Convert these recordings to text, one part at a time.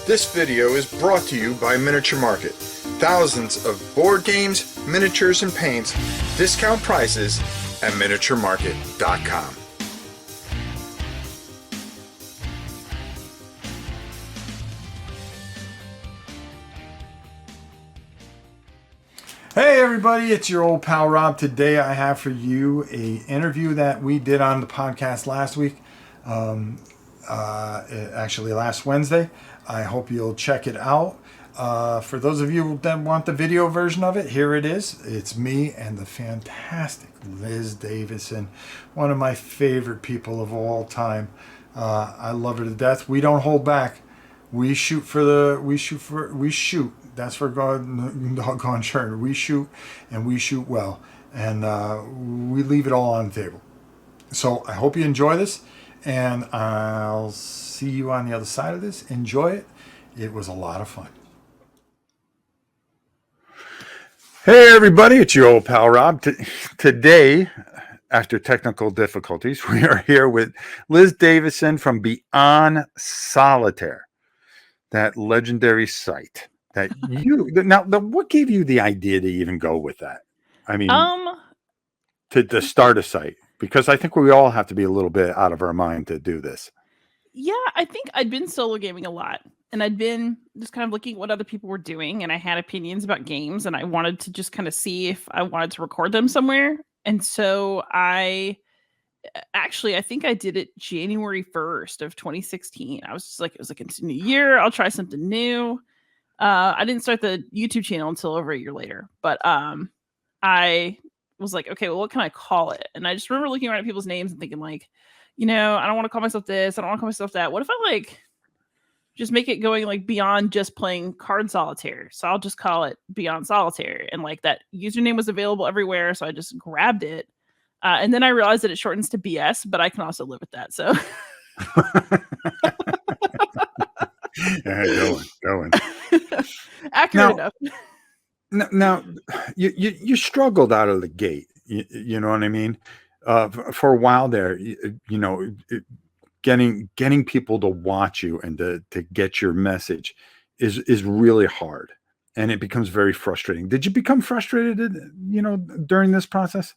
This video is brought to you by Miniature Market. Thousands of board games, miniatures, and paints, discount prices at miniaturemarket.com. Hey everybody, it's your old pal Rob. Today I have for you an interview that we did on the podcast last week. Actually last Wednesday. I hope you'll check it out. For those of you that want the video version of it, here it is. It's me and the fantastic Liz Davidson, one of my favorite people of all time. I love her to death. We don't hold back. We shoot. That's for doggone sure. We shoot, and we shoot well, and we leave it all on the table. So I hope you enjoy this, and I'll see you on the other side of this. Enjoy it. It was a lot of fun. Hey everybody, it's your old pal Rob. Today, after technical difficulties, we are here with Liz Davidson from Beyond Solitaire, that legendary site. That you now, what gave you the idea to even go with that? I mean, to start a site, because I think we all have to be a little bit out of our mind to do this. Yeah, I think I'd been solo gaming a lot, and I'd been just kind of looking at what other people were doing, and I had opinions about games, and I wanted to just kind of see if I wanted to record them somewhere. And so I think I did it January 1st of 2016. I was just like, it was like, it's a new year, I'll try something new. I didn't start the YouTube channel until over a year later, but I was like, okay, well, what can I call it? And I just remember looking around at people's names and thinking like, I don't want to call myself this. I don't want to call myself that. What if I like just make it going like beyond just playing card solitaire? So I'll just call it Beyond Solitaire. And like that username was available everywhere. So I just grabbed it. And then I realized that it shortens to BS, but I can also live with that. So going. Accurate enough. Now, you struggled out of the gate. You know what I mean? For a while there, getting people to watch you and to get your message is really hard, and it becomes very frustrating. Did you become frustrated, during this process?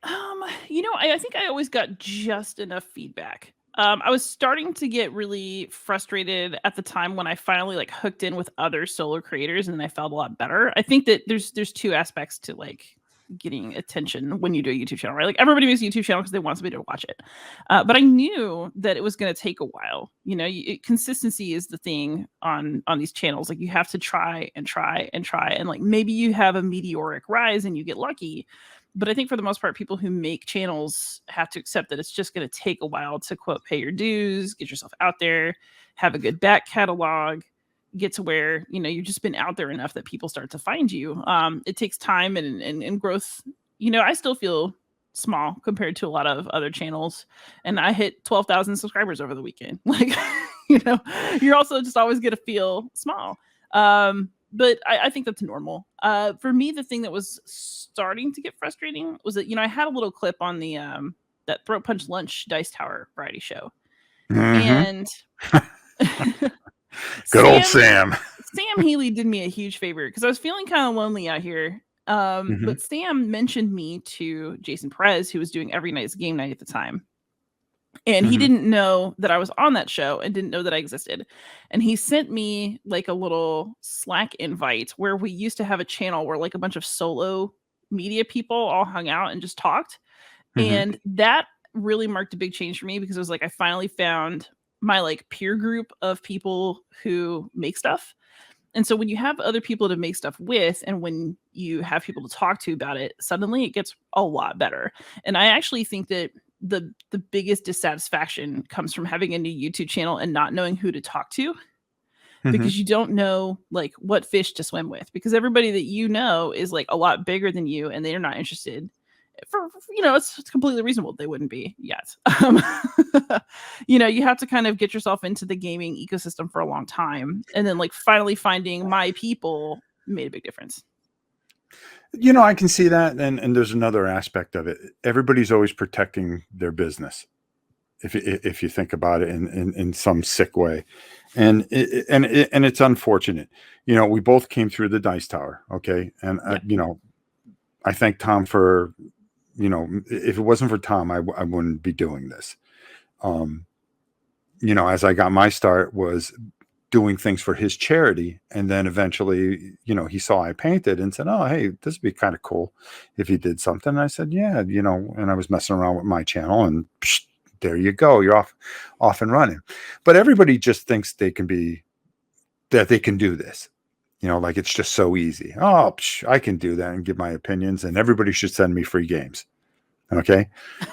I think I always got just enough feedback. I was starting to get really frustrated at the time when I finally like hooked in with other solo creators, and then I felt a lot better. I think that there's two aspects to like getting attention when you do a YouTube channel, right? Like everybody makes a YouTube channel because they want somebody to watch it. But I knew that it was going to take a while. Consistency is the thing on these channels. Like you have to try and try and try. And like maybe you have a meteoric rise and you get lucky. But I think for the most part, people who make channels have to accept that it's just going to take a while to, quote, pay your dues, get yourself out there, have a good back catalog, get to where, you've just been out there enough that people start to find you. It takes time and growth. I still feel small compared to a lot of other channels. And I hit 12,000 subscribers over the weekend. Like, you're also just always going to feel small. But I think that's normal. For me, the thing that was starting to get frustrating was that, I had a little clip on the that Throat Punch Lunch Dice Tower variety show. And good old Sam. Sam Healy did me a huge favor because I was feeling kind of lonely out here. But Sam mentioned me to Jason Perez, who was doing Every Night's Game Night at the time. And he didn't know that I was on that show and didn't know that I existed. And he sent me like a little Slack invite where we used to have a channel where like a bunch of solo media people all hung out and just talked. And that really marked a big change for me because it was like I finally found my like peer group of people who make stuff. And so when you have other people to make stuff with, and when you have people to talk to about it, suddenly it gets a lot better. And I actually think that the biggest dissatisfaction comes from having a new YouTube channel and not knowing who to talk to, because you don't know like what fish to swim with, because everybody that is like a lot bigger than you and they're not interested. It's completely reasonable they wouldn't be yet. You have to kind of get yourself into the gaming ecosystem for a long time, and then like finally finding my people made a big difference. I can see that. And there's another aspect of it. Everybody's always protecting their business. if you think about it in some sick way, and it's unfortunate. We both came through the dice tower, okay, and Yeah. I thank Tom for, if it wasn't for Tom, I wouldn't be doing this. As I got my start was doing things for his charity, and then eventually, he saw I painted and said, "Oh, hey, this would be kind of cool if he did something." And I said, "Yeah," and I was messing around with my channel, and psh, there you go, you're off and running. But everybody just thinks they can do this. Like it's just so easy. Oh, psh, I can do that and give my opinions, and everybody should send me free games. Okay,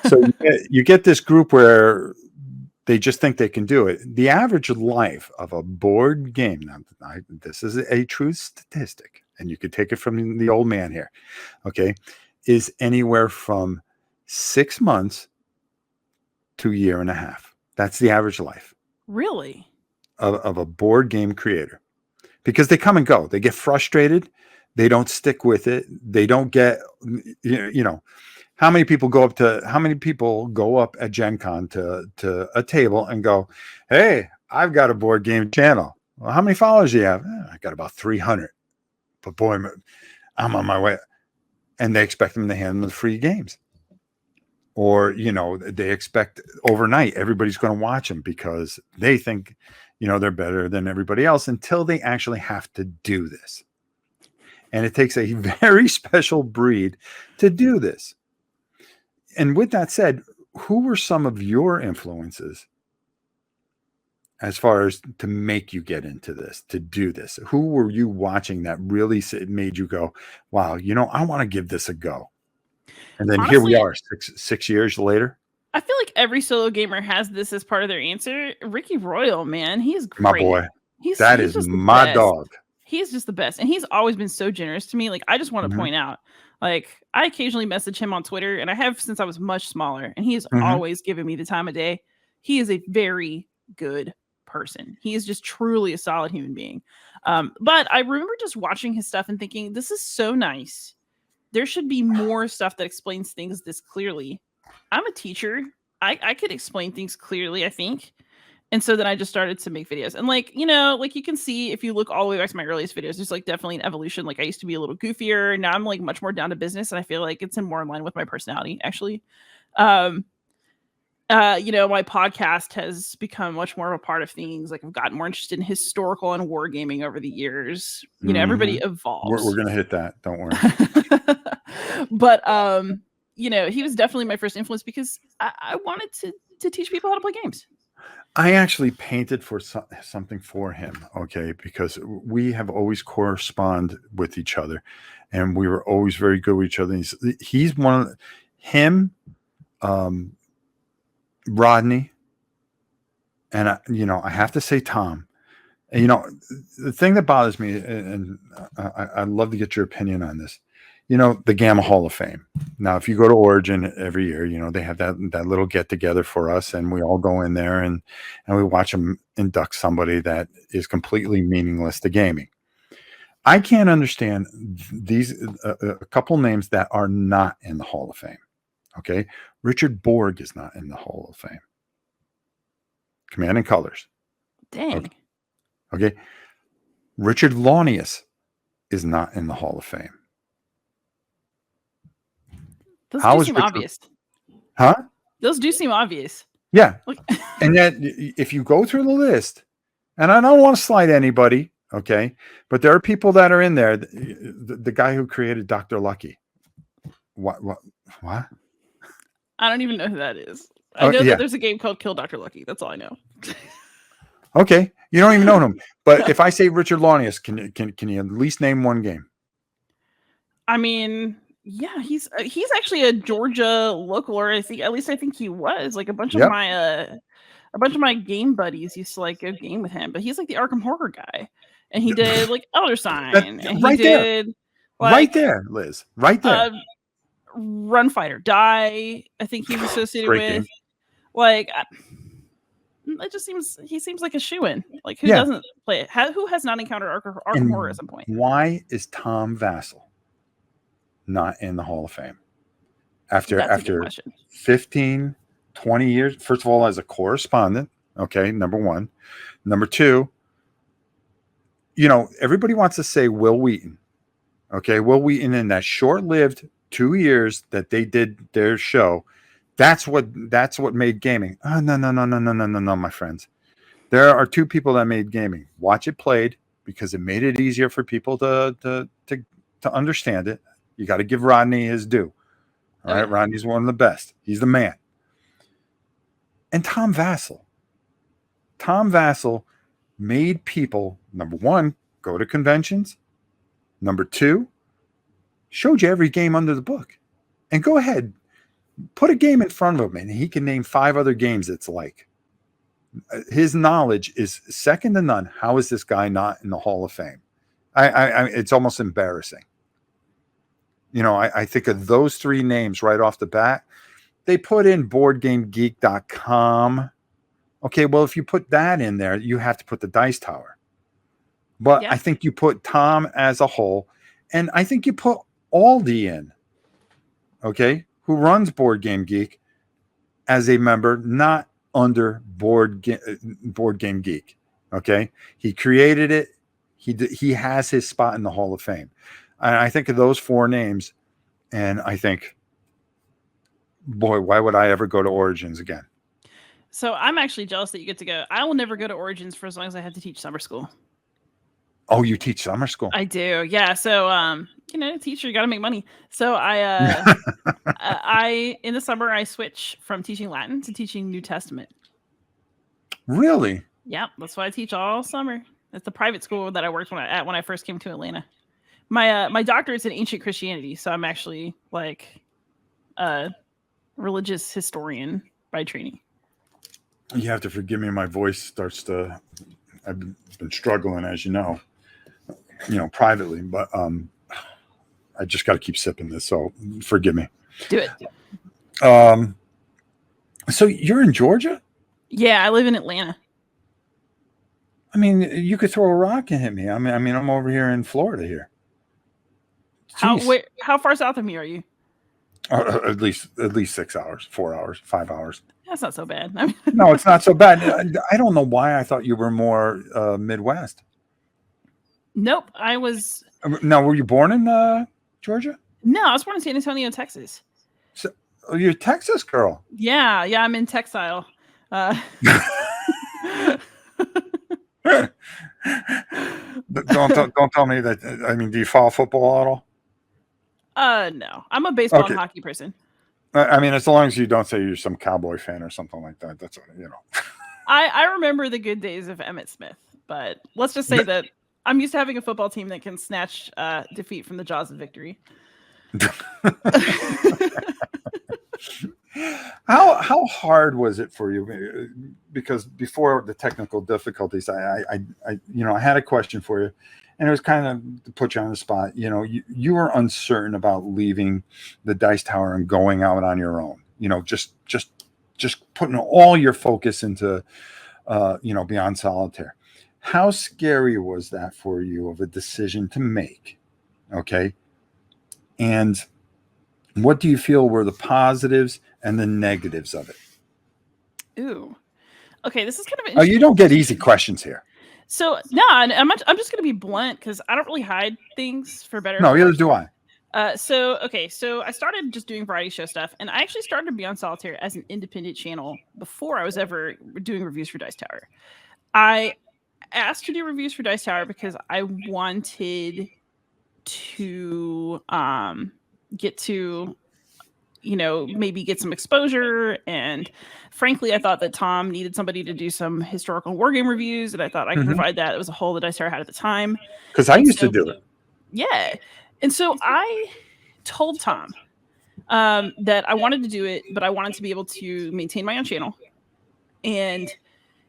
so you get this group where they just think they can do it. The average life of a board game, now, this is a true statistic, and you could take it from the old man here, okay, is anywhere from 6 months to a year and a half. That's the average life Really? of a board game creator, because they come and go. They get frustrated. They don't stick with it. They don't get, how many people go up at Gen Con to a table and go, "Hey, I've got a board game channel." Well, how many followers do you have? I got about 300. But boy, I'm on my way. And they expect them to hand them the free games. Or, they expect overnight everybody's going to watch them because they think, they're better than everybody else, until they actually have to do this. And it takes a very special breed to do this. And with that said, who were some of your influences as far as to make you get into this, to do this? Who were you watching that really made you go, "Wow, I want to give this a go"? And then here we Honestly, are, six years later. I feel like every solo gamer has this as part of their answer. Ricky Royal, man, he's My great. boy, He's that he's is just the my best. dog. He's just the best, and he's always been so generous to me. Like, I just want to Mhm, point out, like, I occasionally message him on Twitter, and I have since I was much smaller, and he has mhm. always given me the time of day. He is a very good person. He is just truly a solid human being. But I remember just watching his stuff and thinking, this is so nice. There should be more stuff that explains things this clearly. I'm a teacher. I could explain things clearly, I think. And so then I just started to make videos. And like you can see if you look all the way back to my earliest videos, there's like definitely an evolution. Like I used to be a little goofier. Now I'm like much more down to business. And I feel like it's more in line with my personality, actually. Um, my podcast has become much more of a part of things. Like I've gotten more interested in historical and wargaming over the years. Everybody Mhm. We're evolves. gonna hit that. Don't worry. But he was definitely my first influence because I wanted to teach people how to play games. I actually painted for something for him, okay, because we have always corresponded with each other, and we were always very good with each other. He's one of him, um, Rodney, and I have to say Tom. And the thing that bothers me, and I'd love to get your opinion on this. The Gamma Hall of Fame. Now, if you go to Origin every year, they have that little get together for us, and we all go in there and we watch them induct somebody that is completely meaningless to gaming. I can't understand these a couple names that are not in the Hall of Fame. Okay, Richard Borg is not in the Hall of Fame. Command and Colors. Dang. Okay, okay. Richard Launius is not in the Hall of Fame. Those How do is seem Richard? obvious. Huh? Those do seem obvious. Yeah. Like, And yet, if you go through the list, and I don't want to slight anybody, okay, but there are people that are in there. The guy who created Dr. Lucky. What? I don't even know who that is. I Oh, know that yeah. there's a game called Kill Dr. Lucky. That's all I know. Okay. You don't even know him. But No. if I say Richard Launius, can you at least name one game? I mean, yeah, he's actually a Georgia local, or I think he was. Like Yep. a bunch of my game buddies used to like go game with him, but he's like the Arkham Horror guy, and he did like Elder Sign, and he Right there. did Right like there, Liz. Right there. Run Fighter Die. I think he's associated Great with game. like. It just he seems like a shoo-in. Like who Yeah. doesn't play it? Who has not encountered Arkham And Horror at some point? why is Tom Vassell not in the Hall of Fame? That's a good After question. 15 20 years. First of all, as a correspondent. Okay, number one. Number two, everybody wants to say Will Wheaton. Okay, Will Wheaton in that short-lived 2 years that they did their show, that's what made gaming. Oh, no, no, no, no, no, no, no, no, my friends. There are two people that made gaming. Watch It Played, because it made it easier for people to understand it. You got to give Rodney his due. All right, Rodney's one of the best. He's the man. And Tom Vassell. Tom Vassell made people, number one, go to conventions. Number two, showed you every game under the book. And go ahead, put a game in front of him, and he can name 5 other games it's like. His knowledge is second to none. How is this guy not in the Hall of Fame? It's almost embarrassing. I think of those 3 names right off the bat. They put in BoardGameGeek.com. Okay, well, if you put that in there, you have to put the Dice Tower. But I think you put Tom as a whole, and I think you put Aldi in, okay, who runs Board Game Geek, as a member, not under Board Game Geek. Okay, he created it. He has his spot in the Hall of Fame. I think of those 4 names, and I think, boy, why would I ever go to Origins again? So I'm actually jealous that you get to go. I will never go to Origins for as long as I have to teach summer school. Oh, you teach summer school? I do, yeah. So, teacher, you got to make money. So I in the summer I switch from teaching Latin to teaching New Testament. Really? Yeah, that's why I teach all summer. It's the private school that I worked when I first came to Atlanta. My doctorate is in ancient Christianity, so I'm actually like a religious historian by training. You have to forgive me. My voice starts to. I've been struggling, as you know, privately, but I just got to keep sipping this. So forgive me. Do it. So you're in Georgia? Yeah, I live in Atlanta. I mean, you could throw a rock and hit me. I mean, I'm over here in Florida here. Jeez. How far south of me are you? At least 6 hours, 4 hours, 5 hours. That's not so bad. No, it's not so bad. I don't know why I thought you were more Midwest. Nope, I was. Now, were you born in Georgia? No, I was born in San Antonio, Texas. So you're a Texas girl. Yeah, I'm in textile. Don't tell me that. I mean, do you follow football at all? No, I'm a baseball and hockey person. I mean, as long as you don't say you're some Cowboy fan or something like that, that's I remember the good days of Emmitt Smith, but let's just say that I'm used to having a football team that can snatch defeat from the jaws of victory. How hard was it for you? Because before the technical difficulties, I had a question for you, and it was kind of to put you on the spot. You were uncertain about leaving the Dice Tower and going out on your own. Just putting all your focus into, Beyond Solitaire. How scary was that for you of a decision to make? Okay, and what do you feel were the positives and the negatives of it? Ooh. Okay, this is kind of interesting. Oh, you don't get easy questions here. So, no, I'm just going to be blunt because I don't really hide things for better. No, neither do I. So I started just doing variety show stuff, and I actually started Beyond Solitaire as an independent channel before I was ever doing reviews for Dice Tower. I asked to do reviews for Dice Tower because I wanted to get to maybe get some exposure, and frankly I thought that Tom needed somebody to do some historical wargame reviews, and I thought I could provide that. It was a hole that Dice Tower had at the time, because I used to do it. Yeah, and so I told Tom that I wanted to do it, but I wanted to be able to maintain my own channel, and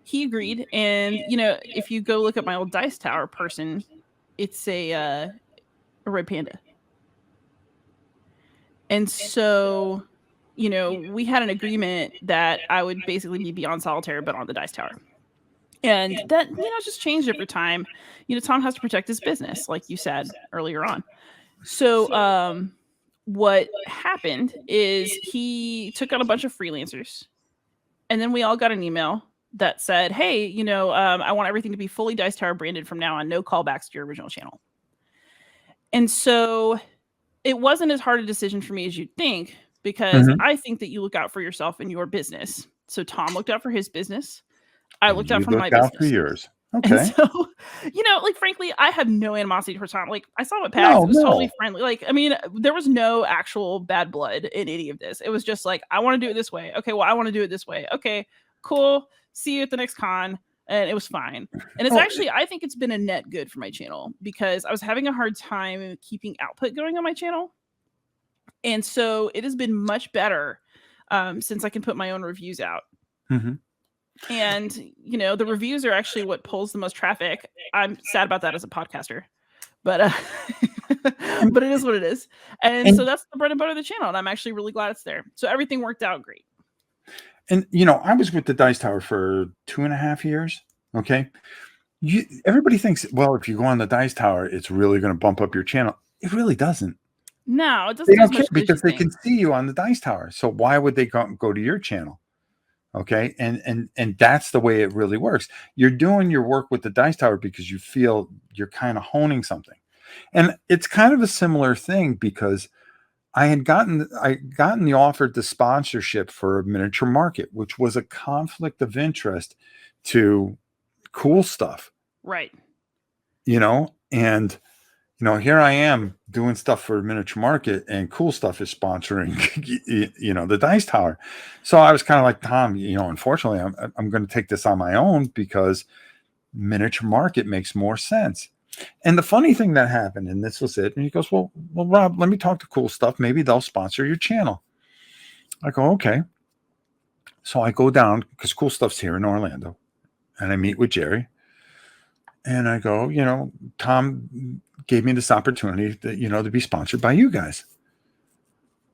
he agreed. And if you go look at my old Dice Tower person, it's a red panda. And so, we had an agreement that I would basically be Beyond Solitaire, but on the Dice Tower. And that, just changed over time. Tom has to protect his business, like you said earlier on. So what happened is he took on a bunch of freelancers And then we all got an email that said, hey, I want everything to be fully Dice Tower branded from now on, no callbacks to your original channel. And so it wasn't as hard a decision for me as you'd think, because I think that you look out for yourself and your business. So Tom looked out for his business. I looked out for my out for business. yours. And Okay. so, like, frankly, I have no animosity towards Tom. Like, I saw him at PAX. It was totally friendly. Like, I mean, there was no actual bad blood in any of this. It was just like, I want to do it this way. Okay, well, I want to do it this way. Okay, cool. See you at the next con. And it was fine. And it's actually, I think it's been a net good for my channel, because I was having a hard time keeping output going on my channel. And so it has been much better since I can put my own reviews out. And, the reviews are actually what pulls the most traffic. I'm sad about that as a podcaster, but but it is what it is. And so that's the bread and butter of the channel. And I'm actually really glad it's there. So everything worked out great. And, I was with the Dice Tower for 2.5 years. Okay. Everybody thinks, well, if you go on the Dice Tower, it's really going to bump up your channel. It really doesn't. No, it doesn't. They don't care, because they can see you on the Dice Tower. So why would they go to your channel? Okay. And that's the way it really works. You're doing your work with the Dice Tower because you feel you're kind of honing something. And it's kind of a similar thing, because I had gotten the offer to sponsorship for a miniature market, which was a conflict of interest to Cool Stuff. Right. And here I am doing stuff for a miniature market, and Cool Stuff is sponsoring, the Dice Tower. So I was kind of like, Tom, unfortunately, I'm going to take this on my own, because miniature market makes more sense. And the funny thing that happened, and this was it, and he goes, well, Rob, let me talk to Cool Stuff. Maybe they'll sponsor your channel. I go, okay. So I go down, because Cool Stuff's here in Orlando, and I meet with Jerry. And I go, Tom gave me this opportunity that, to be sponsored by you guys.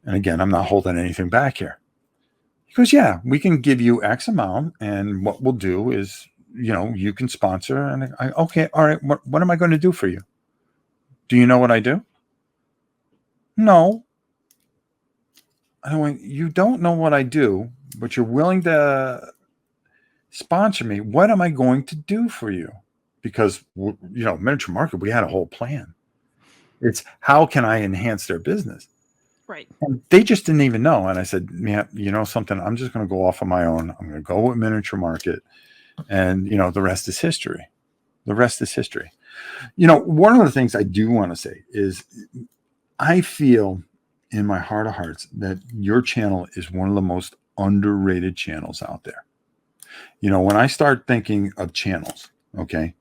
And again, I'm not holding anything back here. He goes, yeah, we can give you X amount. And what we'll do is, you can sponsor. And okay, all right. What am I going to do for you? Do you know what I do? No. I went, you don't know what I do, but you're willing to sponsor me. What am I going to do for you? Because, miniature market, we had a whole plan. It's how can I enhance their business? Right. And they just didn't even know. And I said, yeah, something, I'm just going to go off on my own. I'm going to go with miniature market. And, the rest is history. The rest is history. One of the things I do want to say is I feel in my heart of hearts that your channel is one of the most underrated channels out there. When I start thinking of channels, okay,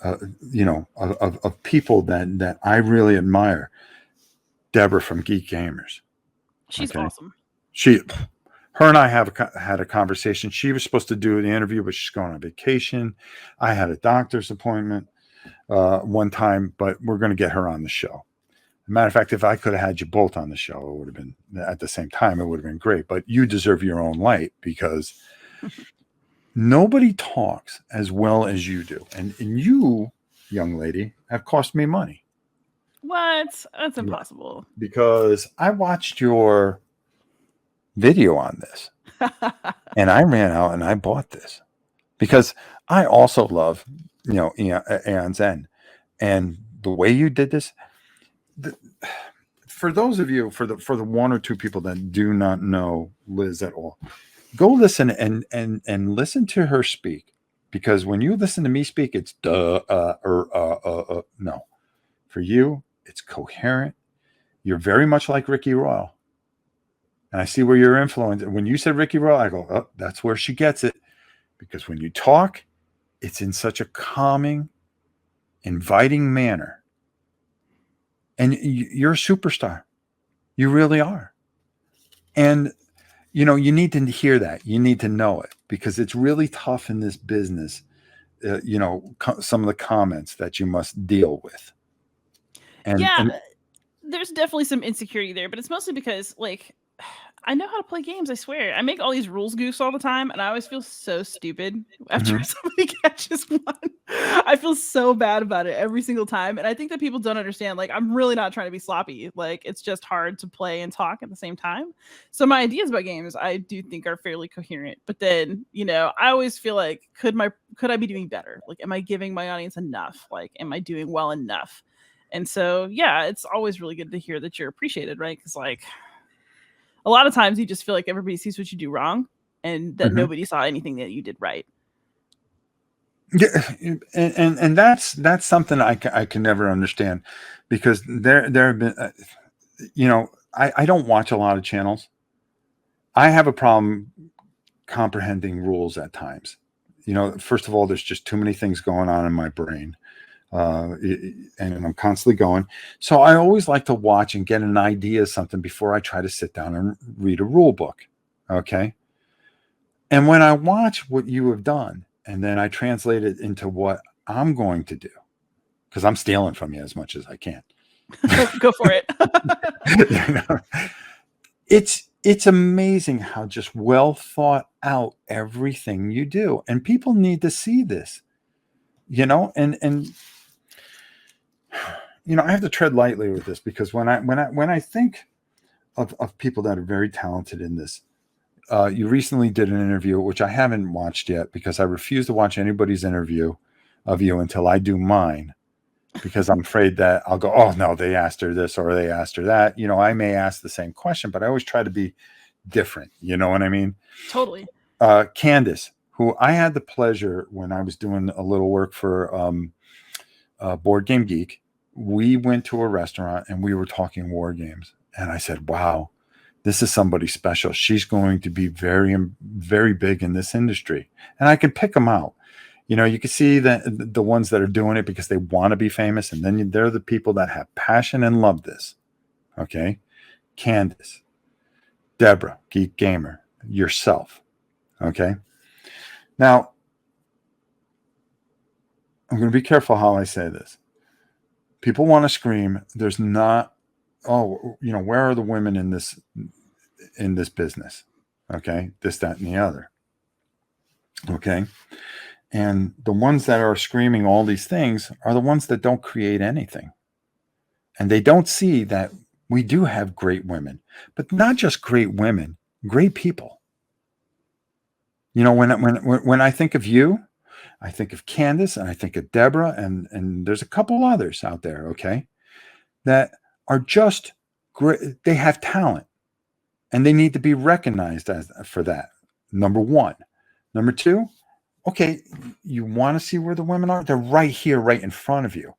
of people that I really admire, Deborah from Geek Gamers. She's awesome. Her and I had a conversation. She was supposed to do an interview, but she's going on vacation. I had a doctor's appointment one time, but we're going to get her on the show. As a matter of fact, if I could have had you both on the show, it would have been at the same time. It would have been great. But you deserve your own light, because nobody talks as well as you do. And you, young lady, have cost me money. What? That's impossible. Because I watched your video on this and I ran out and I bought this, because I also love, Aeon's End. And the way you did this, for those of you, for the one or two people that do not know Liz at all, go listen and listen to her speak, because when you listen to me speak, it's no. For you, it's coherent. You're very much like Ricky Royal. And I see where you're influenced. When you said Ricky Royal, I go, oh, that's where she gets it. Because when you talk, it's in such a calming, inviting manner. And you're a superstar. You really are. And, you need to hear that. You need to know it, because it's really tough in this business, some of the comments that you must deal with. And, there's definitely some insecurity there, but it's mostly because, like, I know how to play games, I swear. I make all these rules goofs all the time, and I always feel so stupid after Mhm. somebody catches one. I feel so bad about it every single time, and I think that people don't understand, like, I'm really not trying to be sloppy, like, it's just hard to play and talk at the same time. So my ideas about games, I do think are fairly coherent, but then, I always feel like, could I be doing better? Like, am I giving my audience enough? Like, am I doing well enough? And so, yeah, it's always really good to hear that you're appreciated, right? Because, like, a lot of times you just feel like everybody sees what you do wrong and that Mhm. nobody saw anything that you did right. Yeah, and that's something I can never understand, because there have been, I don't watch a lot of channels. I have a problem comprehending rules at times. First of all, there's just too many things going on in my brain, and I'm constantly going. So I always like to watch and get an idea of something before I try to sit down and read a rule book. Okay. And when I watch what you have done, and then I translate it into what I'm going to do, because I'm stealing from you as much as I can. Go for it. You know? It's amazing how just well thought out everything you do, and people need to see this. And I have to tread lightly with this, because when I think of people that are very talented in this. You recently did an interview, which I haven't watched yet, because I refuse to watch anybody's interview of you until I do mine, because I'm afraid that I'll go, oh no, they asked her this or they asked her that. I may ask the same question, but I always try to be different. You know what I mean? Totally. Candace, who I had the pleasure, when I was doing a little work for Board Game Geek, we went to a restaurant and we were talking war games. And I said, wow, this is somebody special. She's going to be very, very big in this industry. And I can pick them out. You can see that the ones that are doing it because they want to be famous. And then they're the people that have passion and love this. Okay. Candace, Deborah, Geek Gamer, yourself. Okay. Now, I'm going to be careful how I say this. People want to scream. There's not, where are the women in this business? Okay. This, that, and the other. Okay. And the ones that are screaming all these things are the ones that don't create anything. And they don't see that we do have great women, but not just great women, great people. When I think of you, I think of Candace, and I think of Deborah, and there's a couple others out there, okay, that are just great. They have talent, and they need to be recognized for that. Number one. Number two, okay, you want to see where the women are? They're right here, right in front of you.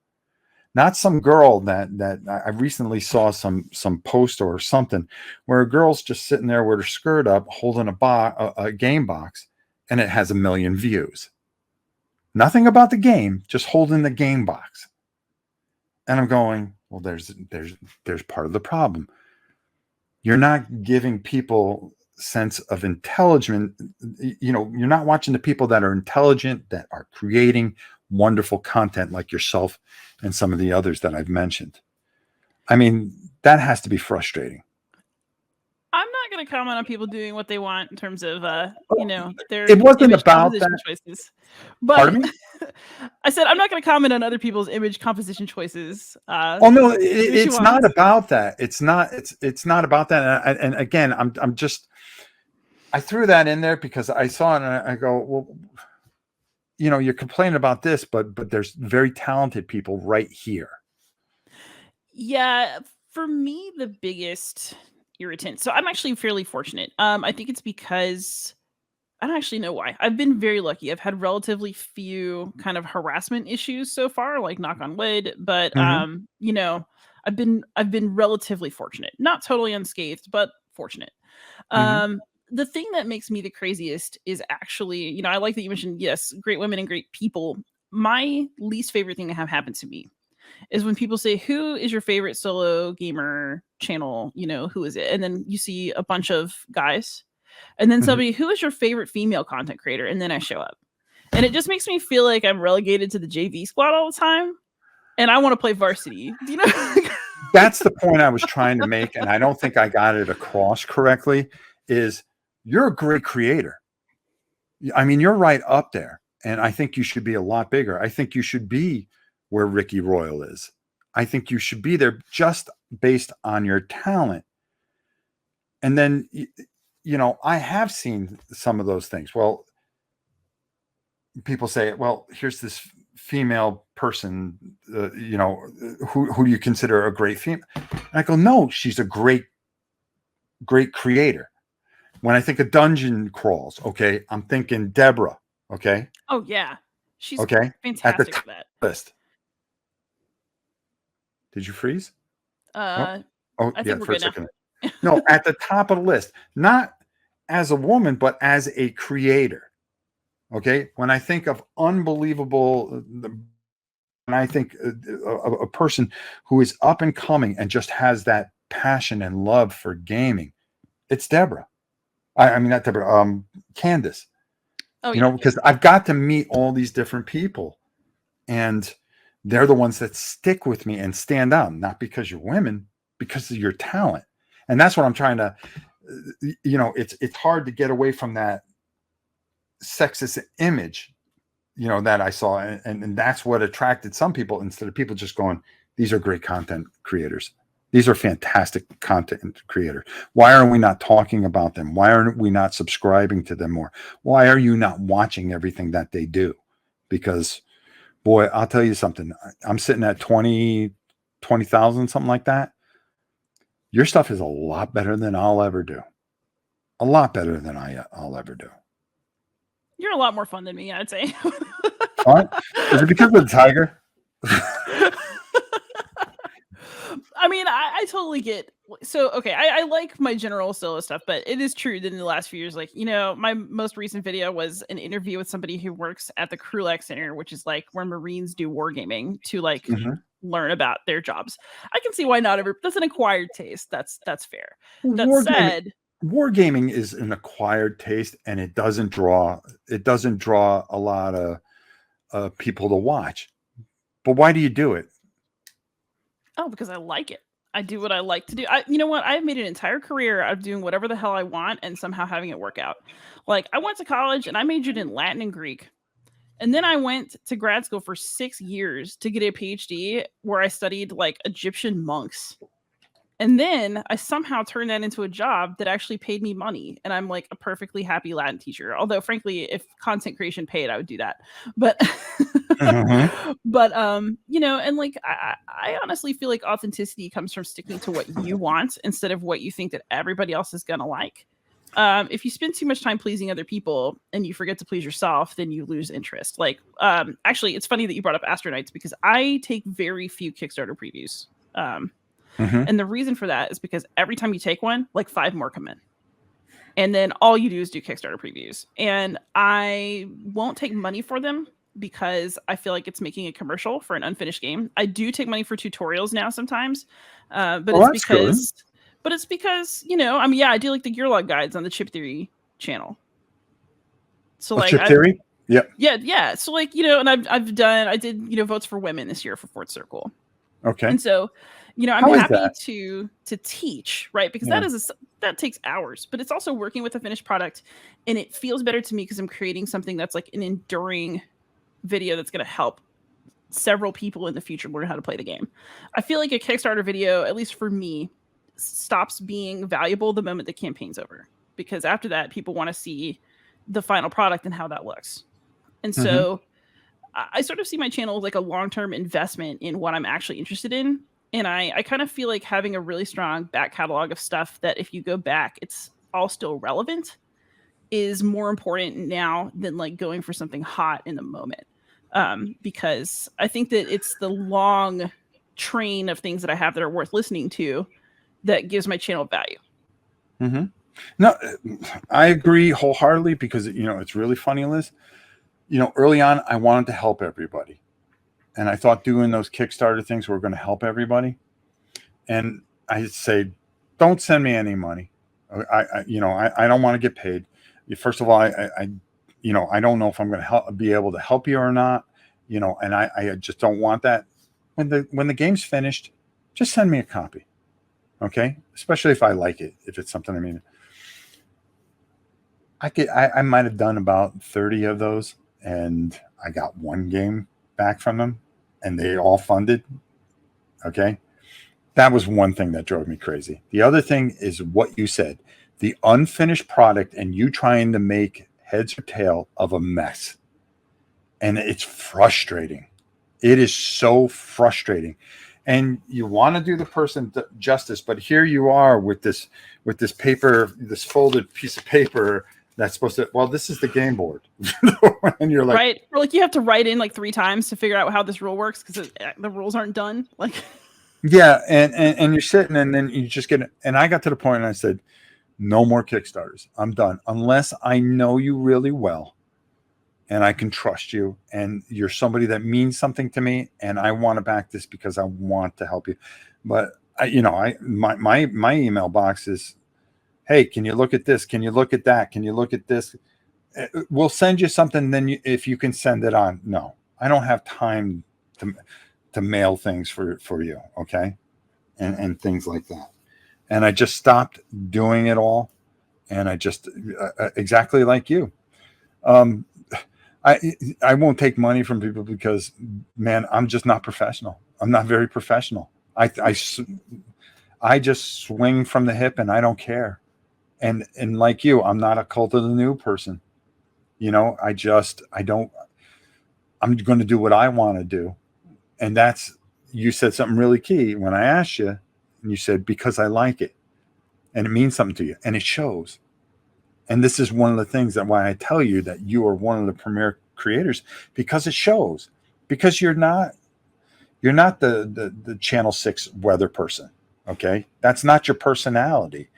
Not some girl that I recently saw some post or something where a girl's just sitting there with her skirt up, holding a game box, and it has 1 million views. Nothing about the game, just holding the game box. And I'm going, well, there's part of the problem. You're not giving people sense of intelligence. You're not watching the people that are intelligent, that are creating wonderful content like yourself and some of the others that I've mentioned. I mean, that has to be frustrating. I'm not going to comment on people doing what they want in terms of, their It wasn't image about composition that. choices. But Pardon me? I said I'm not going to comment on other people's image composition choices. Oh no, Do what she it's not wants. about that. It's not about that. And again, I threw that in there because I saw it and I go, well, you're complaining about this, but there's very talented people right here. Yeah, for me, the biggest irritant. So I'm actually fairly fortunate. I think it's because I don't actually know why. I've been very lucky. I've had relatively few kind of harassment issues so far, like knock on wood, but Mm-hmm. I've been relatively fortunate. Not totally unscathed, but fortunate. Mm-hmm. The thing that makes me the craziest is actually, I like that you mentioned, yes, great women and great people. My least favorite thing to have happen to me is when people say, "Who is your favorite solo gamer channel?" Who is it? And then you see a bunch of guys, and then Mm-hmm. somebody, "Who is your favorite female content creator?" And then I show up, and it just makes me feel like I'm relegated to the JV squad all the time, and I want to play varsity. Do you know? That's the point I was trying to make, and I don't think I got it across correctly, is you're a great creator. I mean, you're right up there, and I think you should be a lot bigger. I think you should be where Ricky Royal is. I think you should be there just based on your talent. And then, I have seen some of those things. Well, people say, well, here's this female person, who do you consider a great female? And I go, no, she's a great creator. When I think of dungeon crawls, okay, I'm thinking Deborah, okay? Oh yeah, she's okay, at the fantastic top for that. list. Did you freeze? I yeah, think we're for a good now. second. No, at the top of the list, not as a woman, but as a creator. Okay, when I think of unbelievable, when I think a person who is up and coming and just has that passion and love for gaming, it's Deborah. I mean, not Deborah, Candace. Oh yeah. Because I've got to meet all these different people, and they're the ones that stick with me and stand out, not because you're women, because of your talent. And that's what I'm trying to, it's hard to get away from that sexist image, that I saw. And that's what attracted some people, instead of people just going, these are great content creators. These are fantastic content creators. Why are we not talking about them? Why aren't we not subscribing to them more? Why are you not watching everything that they do? Because, boy, I'll tell you something. I'm sitting at 20,000, something like that. Your stuff is a lot better than I'll ever do. A lot better than I'll ever do. You're a lot more fun than me, I'd say. Fun? Is it because of the tiger? I mean, I totally get. So, okay, I like my general solo stuff, but it is true that in the last few years, like, my most recent video was an interview with somebody who works at the Krulak Center, which is like where Marines do wargaming to like learn about their jobs. I can see why not that's an acquired taste. That's fair. That said, wargaming is an acquired taste, and it doesn't draw a lot of people to watch. But why do you do it? Oh, because I like it. I do what I like to do. You know what? I've made an entire career of doing whatever the hell I want and somehow having it work out. Like, I went to college and I majored in Latin and Greek. And then I went to grad school for 6 years to get a PhD where I studied like Egyptian monks. And then I somehow turned that into a job that actually paid me money. And I'm like a perfectly happy Latin teacher. Although, frankly, if content creation paid, I would do that. But, but, and like, I honestly feel like authenticity comes from sticking to what you want instead of what you think that everybody else is going to like. If you spend too much time pleasing other people and you forget to please yourself, then you lose interest. Like, actually, it's funny that you brought up Astronauts because I take very few Kickstarter previews. And the reason for that is because every time you take one, like 5 more come in. And then all you do is do Kickstarter previews. And I won't take money for them because I feel like it's making a commercial for an unfinished game. I do take money for tutorials now sometimes. But it's because, I do like the Gearlog guides on the Chip Theory channel. So like Chip Theory? Yep. Yeah. So like, and I did, votes for women this year for Fourth Circle. Okay. And so, I'm happy to teach, right? Because that takes hours, but it's also working with a finished product, and it feels better to me because I'm creating something that's like an enduring video that's going to help several people in the future learn how to play the game. I feel like a Kickstarter video, at least for me, stops being valuable the moment the campaign's over, because after that, people want to see the final product and how that looks. And so I sort of see my channel as like a long-term investment in what I'm actually interested in. And I kind of feel like having a really strong back catalog of stuff that if you go back, it's all still relevant is more important now than like going for something hot in the moment. Because I think that it's the long train of things that I have that are worth listening to that gives my channel value. No, I agree wholeheartedly because, it's really funny, Liz. Early on, I wanted to help everybody. And I thought doing those Kickstarter things were going to help everybody. And I say, don't send me any money. I don't want to get paid. First of all, I don't know if I'm going to be able to help you or not. And I just don't want that. When the game's finished, just send me a copy. Okay, especially if I like it, if it's something. I mean, I might have done about 30 of those, and I got one game back from them, and they all funded. Okay, that was one thing that drove me crazy. The other thing is what you said, the unfinished product, and you trying to make heads or tail of a mess, and it's frustrating. It is so frustrating. And you want to do the person justice, but here you are with this paper, this folded piece of paper that's supposed to, well, this is the game board. And you're like, right, or like you have to write in like 3 times to figure out how this rule works because the rules aren't done. Like, yeah, and you're sitting, and then you just get, and I got to the point and I said, no more Kickstarters. I'm done unless I know you really well and I can trust you, and you're somebody that means something to me, and I want to back this because I want to help you. But my email box is, hey, can you look at this? Can you look at that? Can you look at this? We'll send you something. Then if you can send it on. No, I don't have time to mail things for you. Okay. And things like that. And I just stopped doing it all. And I just, exactly like you. I won't take money from people because, man, I'm just not professional. I'm not very professional. I just swing from the hip and I don't care. And like you, I'm not a cult of the new person. You know, I'm going to do what I want to do. And you said something really key when I asked you, and you said, because I like it and it means something to you, and it shows. And this is one of the things that why I tell you that you are one of the premier creators, because it shows. Because you're not the Channel 6 weather person. Okay. That's not your personality.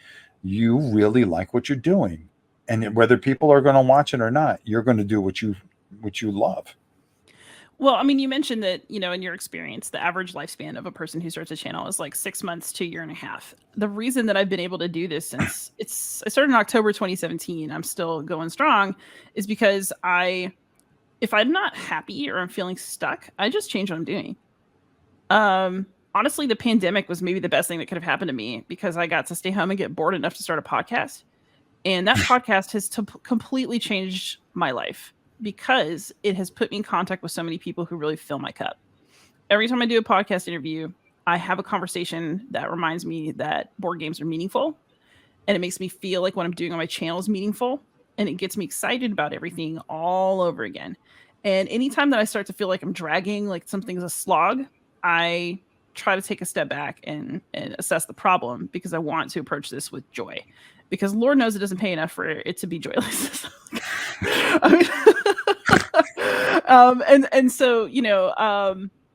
You really like what you're doing. And whether people are going to watch it or not, you're going to do what you love. well, I mean, you mentioned that, in your experience, the average lifespan of a person who starts a channel is like 6 months to a year and a half. The reason that I've been able to do this since I started in October 2017, I'm still going strong, is because if I'm not happy or I'm feeling stuck, I just change what I'm doing. Honestly, the pandemic was maybe the best thing that could have happened to me because I got to stay home and get bored enough to start a podcast. And that podcast has completely changed my life because it has put me in contact with so many people who really fill my cup. Every time I do a podcast interview, I have a conversation that reminds me that board games are meaningful, and it makes me feel like what I'm doing on my channel is meaningful, and it gets me excited about everything all over again. And anytime that I start to feel like I'm dragging, like something's a slog, I try to take a step back and assess the problem, because I want to approach this with joy, because Lord knows it doesn't pay enough for it to be joyless. And so,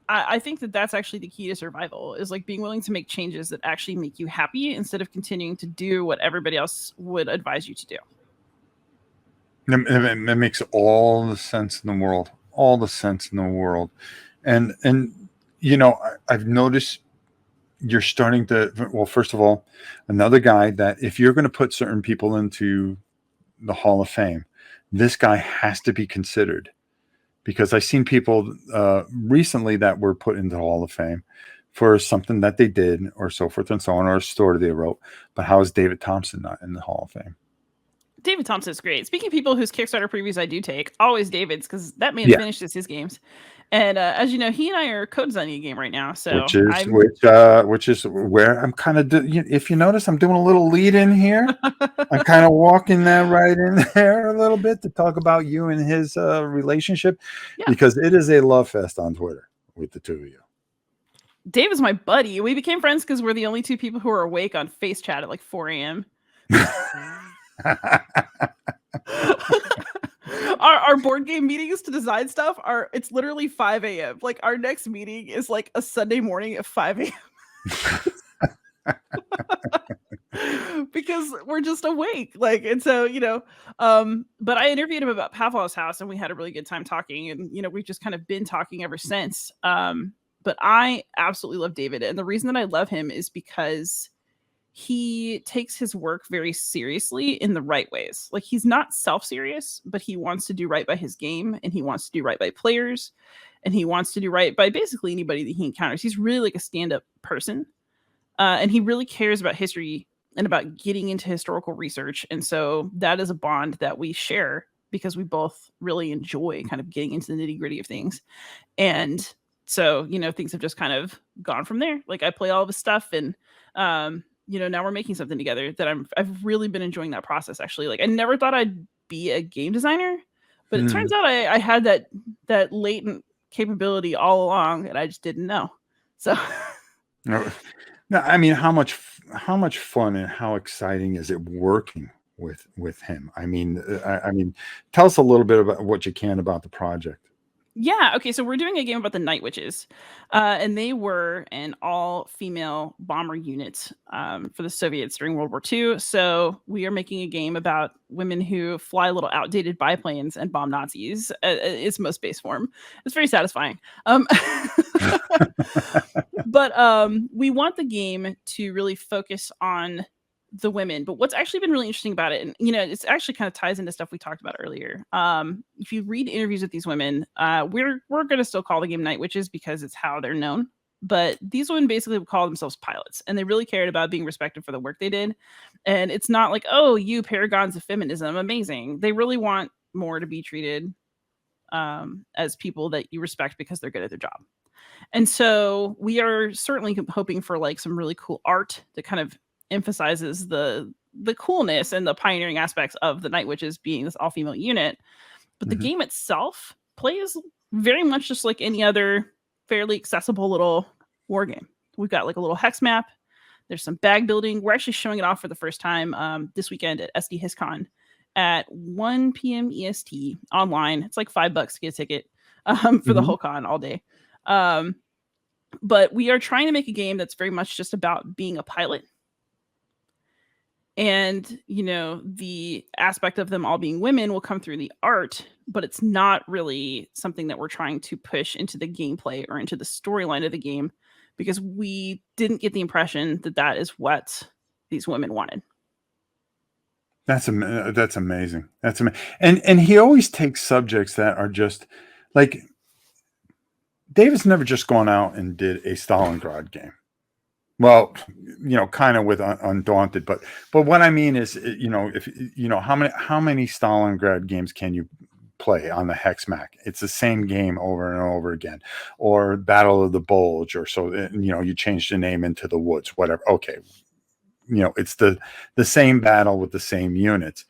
I think that that's actually the key to survival, is like being willing to make changes that actually make you happy instead of continuing to do what everybody else would advise you to do. It makes all the sense in the world, all the sense in the world. And I've noticed you're starting to, well, first of all, another guy that if you're going to put certain people into the Hall of Fame, this guy has to be considered, because I've seen people recently that were put into the Hall of Fame for something that they did or so forth and so on, or a story they wrote. But how is David Thompson not in the Hall of Fame? David Thompson is great. Speaking of people whose Kickstarter previews I do take, always David's, because that man finishes his games. And as you know, he and I are co-designing a game right now. So which is where I'm kind of, if you notice, I'm doing a little lead in here. I'm kind of walking that right in there a little bit to talk about you and his relationship, because it is a love fest on Twitter with the two of you. Dave is my buddy. We became friends because we're the only two people who are awake on Face Chat at like 4 a.m. Our board game meetings to design stuff it's literally 5 a.m. Like our next meeting is like a Sunday morning at 5 a.m. because we're just awake. Like, and so, but I interviewed him about Pavlov's House, and we had a really good time talking, and we've just kind of been talking ever since. But I absolutely love David, and the reason that I love him is because he takes his work very seriously in the right ways. Like, he's not self-serious, but he wants to do right by his game, and he wants to do right by players. and he wants to do right by basically anybody that he encounters. He's really like a stand-up person, and he really cares about history and about getting into historical research. And so that is a bond that we share because we both really enjoy kind of getting into the nitty-gritty of things. And so, things have just kind of gone from there. Like I play all of his stuff, and now we're making something together that I've really been enjoying that process, actually. Like I never thought I'd be a game designer, but it turns out I had that latent capability all along, and I just didn't know. So No, I mean, how much fun and how exciting is it working with him? I mean, tell us a little bit about what you can about the project. yeah, okay, so we're doing a game about the Night Witches, and they were an all-female bomber unit for the Soviets during World War II. So we are making a game about women who fly little outdated biplanes and bomb Nazis. Its most base form. It's very satisfying. But we want the game to really focus on the women. But what's actually been really interesting about it, and it's actually kind of ties into stuff we talked about earlier. If you read interviews with these women, we're going to still call the game Night Witches because it's how they're known. But these women basically would call themselves pilots, and they really cared about being respected for the work they did. And it's not like, oh, you paragons of feminism, amazing. They really want more to be treated as people that you respect because they're good at their job. And so we are certainly hoping for like some really cool art that kind of emphasizes the coolness and the pioneering aspects of the Night Witches being this all-female unit. But the game itself plays very much just like any other fairly accessible little war game. We've got like a little hex map. There's some bag building. We're actually showing it off for the first time this weekend at SD HisCon at 1 p.m. EST online. It's like $5 to get a ticket for the whole con all day. But we are trying to make a game that's very much just about being a pilot. And, the aspect of them all being women will come through the art, but it's not really something that we're trying to push into the gameplay or into the storyline of the game, because we didn't get the impression that that is what these women wanted. That's amazing. That's amazing. And he always takes subjects that are just like, David's never just gone out and did a Stalingrad game. Well, kind of with Undaunted, but what I mean is, if how many Stalingrad games can you play on the HexMac? It's the same game over and over again, or Battle of the Bulge, or so. You change the name into the Woods, whatever. Okay, it's the same battle with the same units.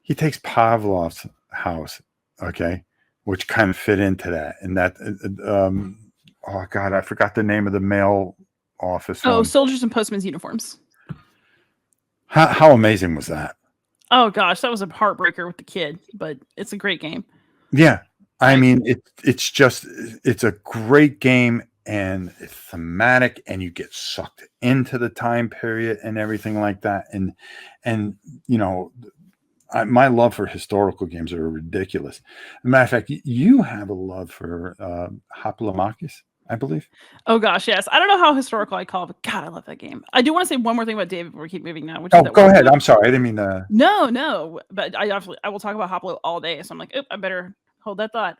He takes Pavlov's House, okay, which kind of fit into that, and that. Oh God, I forgot the name of the mail office. Oh, Soldiers and Postmen's Uniforms. How amazing was that? Oh gosh, that was a heartbreaker with the kid, but it's a great game. Yeah, I mean, it's a great game, and it's thematic, and you get sucked into the time period and everything like that. And my love for historical games are ridiculous. As a matter of fact, you have a love for Hoplomachus, I believe. Oh gosh, yes. I don't know how historical I call it, but God, I love that game. I do want to say one more thing about David before we keep moving now. Go ahead. I'm sorry, I didn't mean to. No, but I will talk about Hoplo all day. So I'm like, I better hold that thought.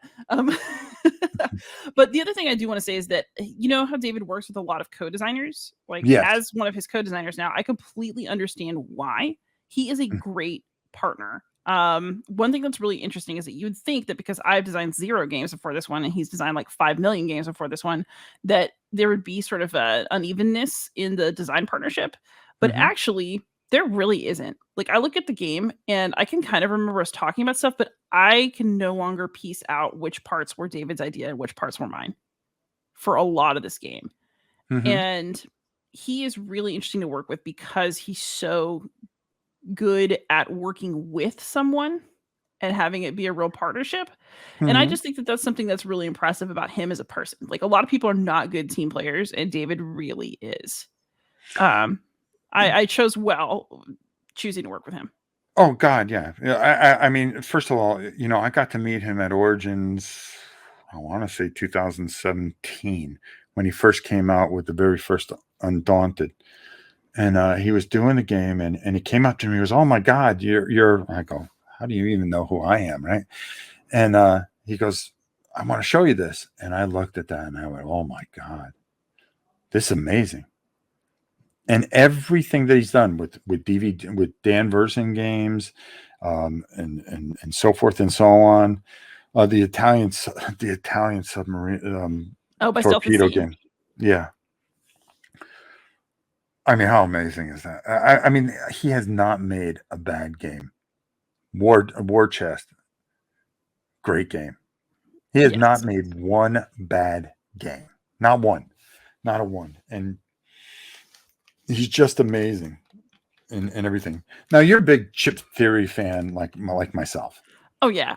But the other thing I do want to say is that how David works with a lot of co-designers. Like as one of his co-designers now, I completely understand why. He is a great partner. One thing that's really interesting is that you would think that because I've designed 0 games before this one and he's designed like 5 million games before this one, that there would be sort of a unevenness in the design partnership. But actually, there really isn't. Like I look at the game and I can kind of remember us talking about stuff, but I can no longer piece out which parts were David's idea and which parts were mine for a lot of this game. And he is really interesting to work with because he's so good at working with someone and having it be a real partnership. And I just think that that's something that's really impressive about him as a person. Like a lot of people are not good team players, and David really is. I chose well choosing to work with him. Oh God, yeah. I mean, first of all, I got to meet him at Origins, I want to say 2017, when he first came out with the very first Undaunted. And he was doing the game, and he came up to me. He goes, "Oh my God, you're." I go, "How do you even know who I am?" Right? And he goes, I want to show you this. And I looked at that and I went, oh my God, this is amazing. And everything that he's done with DVD, with Dan Verson games, and so forth and so on. The Italian submarine Oh, by Stealth at torpedo Sea. game. Yeah. I mean, how amazing is that? I mean, he has not made a bad game. War Chest, great game. He has not Yes. made one bad game. Not one. Not a one. And he's just amazing in everything. Now, you're a big Chip Theory fan like myself. Oh yeah.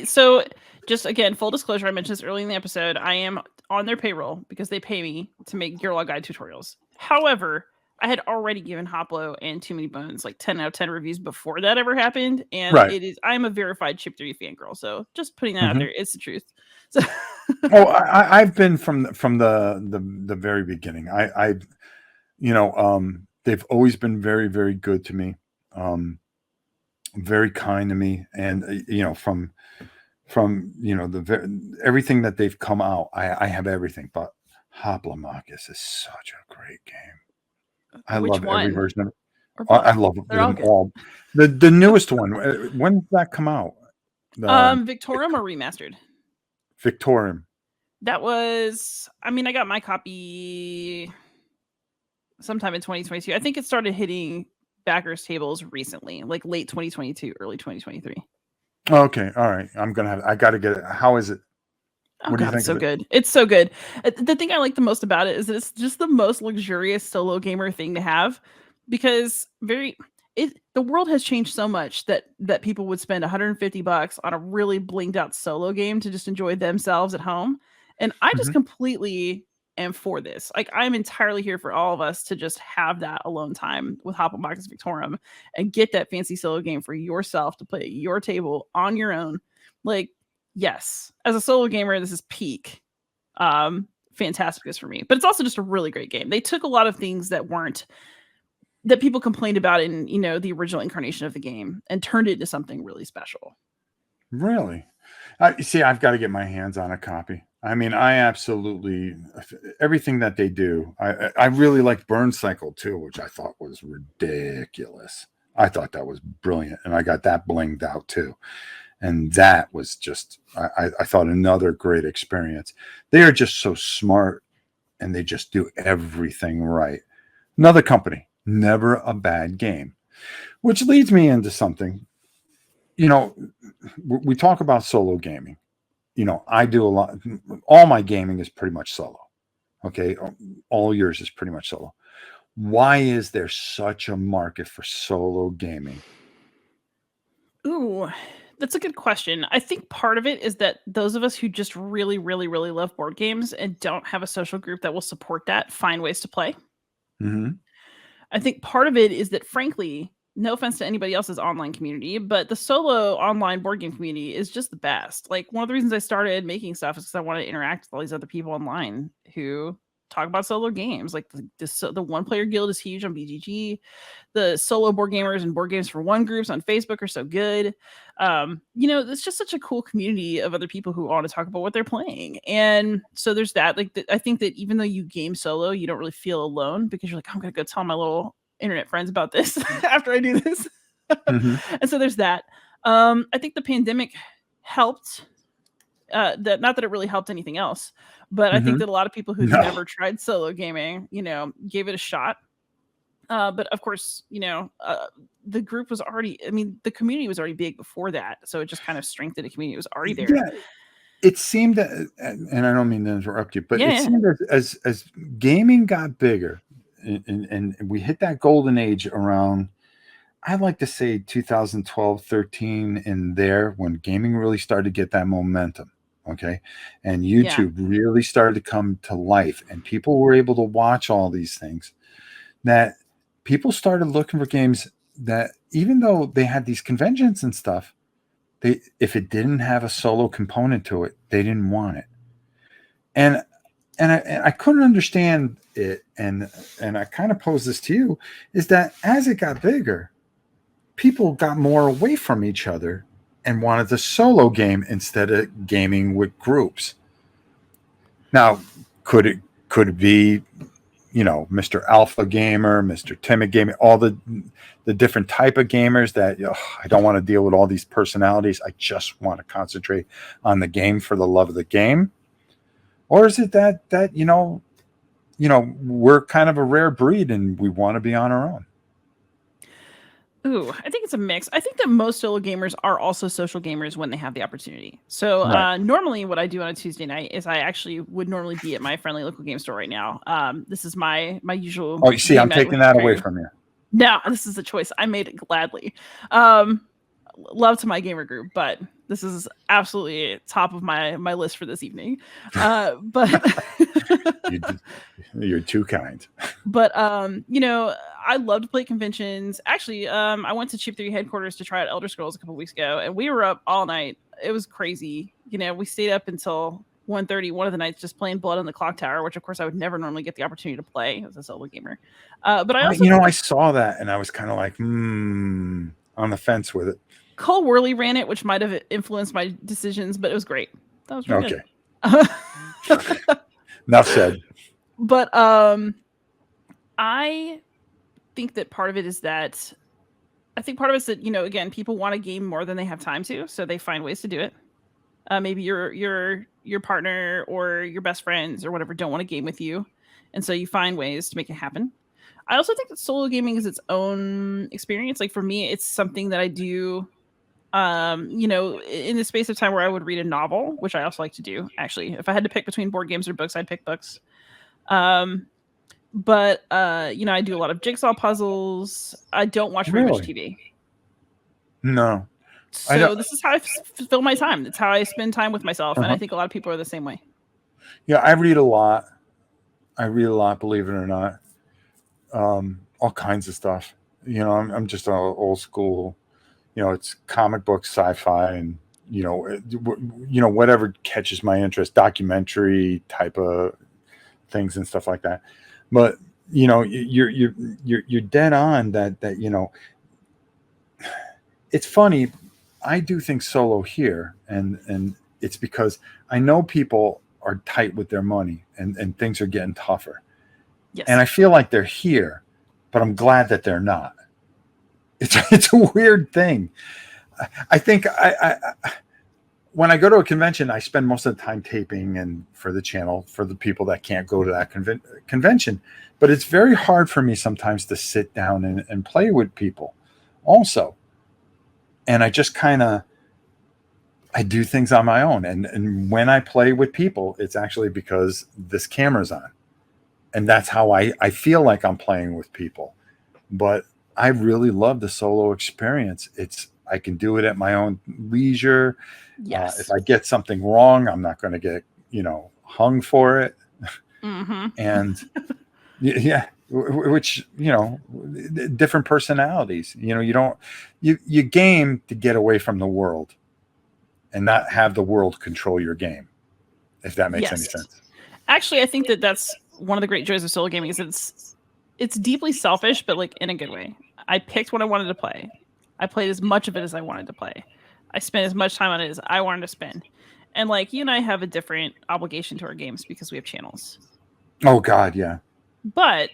So just again, full disclosure, I mentioned this early in the episode. I am on their payroll because they pay me to make Gear Log Guide tutorials. However, I had already given Hoplo and Too Many Bones like 10 out of 10 reviews before that ever happened. And Right. I'm a verified Chip Theory fangirl. So just putting that out Mhm. there, it's the truth. So Oh, I've been from the very beginning. They've always been very, very good to me, very kind to me, and from everything that they've come out, I have everything. But Hoplomachus is such a great game. I which love every one? version of it. Or I both? love They're all them good. all. The newest one. When did that come out? Victorium or remastered? Victorium. That was, I mean, I got my copy sometime in 2022. I think it started hitting backers tables recently, like late 2022, early 2023. Okay, all right. I got to get it. How is it? Oh What do you God, it's think so of it? good. It's so good. The thing I like the most about it is that it's just the most luxurious solo gamer thing to have because the world has changed so much that people would spend $150 on a really blinged out solo game to just enjoy themselves at home. And I just Mhm. completely am for this. Like I'm entirely here for all of us to just have that alone time with Hoplomachus Victorium and get that fancy solo game for yourself to play at your table on your own. Like yes, as a solo gamer, this is peak fantasticness for me. But it's also just a really great game. They took a lot of things that people complained about in the original incarnation of the game and turned it into something really special. Really? See, I've got to get my hands on a copy. I mean, I absolutely everything that they do. I really liked Burn Cycle too, which I thought was ridiculous. I thought that was brilliant, and I got that blinged out too. And that was just, I thought, another great experience. They are just so smart, and they just do everything right. Another company, never a bad game, which leads me into something. We talk about solo gaming. I do a lot. All my gaming is pretty much solo. Okay. All yours is pretty much solo. Why is there such a market for solo gaming? Ooh, that's a good question. I think part of it is that those of us who just really, really, really love board games and don't have a social group that will support that find ways to play. Mm-hmm. I think part of it is that, frankly, no offense to anybody else's online community, but the solo online board game community is just the best. Like, one of the reasons I started making stuff is because I want to interact with all these other people online who talk about solo games. Like, the one player guild is huge on BGG. The solo board gamers and board games for one groups on Facebook are so good. It's just such a cool community of other people who want to talk about what they're playing. And so there's that. Like, I think that even though you game solo, you don't really feel alone because you're like, I'm going to go tell my little internet friends about this after I do this. Mm-hmm. And so there's that. I think the pandemic helped. That not that it really helped anything else, but I think Mm-hmm. that a lot of people who'd No. never tried solo gaming, gave it a shot. But of course, the group was already, I mean, the community was already big before that. So it just kind of strengthened the community. It was already there. Yeah, it seemed that, and I don't mean to interrupt you, but it Yeah. seemed as gaming got bigger, and we hit that golden age around, I like to say 2012, 13, in there when gaming really started to get that momentum. Okay. And Yeah. YouTube really started to come to life, and people were able to watch all these things. That people started looking for games that, even though they had these conventions and stuff, if it didn't have a solo component to it, they didn't want it. And I couldn't understand it, and I kind of pose this to you, is that as it got bigger, people got more away from each other and wanted to solo game instead of gaming with groups. Now, could it be, Mr. Alpha Gamer, Mr. Timid Gamer, all the different type of gamers that I don't want to deal with all these personalities. I just want to concentrate on the game for the love of the game. Or is it that we're kind of a rare breed and we want to be on our own? Ooh, I think it's a mix. I think that most solo gamers are also social gamers when they have the opportunity. So Right. normally what I do on a Tuesday night is I actually would normally be at my friendly local game store right now. This is my usual Oh, you see, game I'm night with taking that away Craig. from you. No, this is a choice. I made it gladly. Love to my gamer group, but this is absolutely top of my list for this evening. But You're too kind. But I love to play conventions. Actually, I went to Cheap 3 headquarters to try out Elder Scrolls a couple weeks ago, and we were up all night. It was crazy. We stayed up until 1:30 one of the nights just playing Blood on the Clock Tower, which of course I would never normally get the opportunity to play as a solo gamer. But I also I saw that and I was kind of like, on the fence with it. Cole Worley ran it, which might have influenced my decisions, but it was great. That was really good. Enough said. But I think that part of it is that again, people want to game more than they have time to, so they find ways to do it. Maybe your partner or your best friends or whatever don't want to game with you, and so you find ways to make it happen. I also think that solo gaming is its own experience. Like for me, it's something that I do, in the space of time where I would read a novel, which I also like to do. Actually, if I had to pick between board games or books, I'd pick books. But I do a lot of jigsaw puzzles. I don't watch very much TV. No. So this is how I fill my time. It's how I spend time with myself. And I think a lot of people are the same way. Yeah, I read a lot. Believe it or not. All kinds of stuff. I'm just an old school, it's comic books, sci-fi, and, whatever catches my interest, documentary type of things and stuff like that. But you're dead on that it's funny. I do think solo here, and it's because I know people are tight with their money and things are getting tougher. Yes. And I feel like they're here, but I'm glad that they're not. It's a weird thing. I think when I go to a convention, I spend most of the time taping and for the channel for the people that can't go to that convention. But it's very hard for me sometimes to sit down and play with people also. And I just I do things on my own. And when I play with people, it's actually because this camera's on. And that's how I feel like I'm playing with people. But I really love the solo experience. I can do it at my own leisure. Yes. If I get something wrong, I'm not going to get, hung for it. Mm-hmm. And yeah, which, different personalities, you game to get away from the world and not have the world control your game, if that makes any sense. Actually, I think that's one of the great joys of solo gaming is it's deeply selfish, but like in a good way. I picked what I wanted to play. I played as much of it as I wanted to play. I spent as much time on it as I wanted to spend. And like you and I have a different obligation to our games because we have channels. Oh God, yeah. But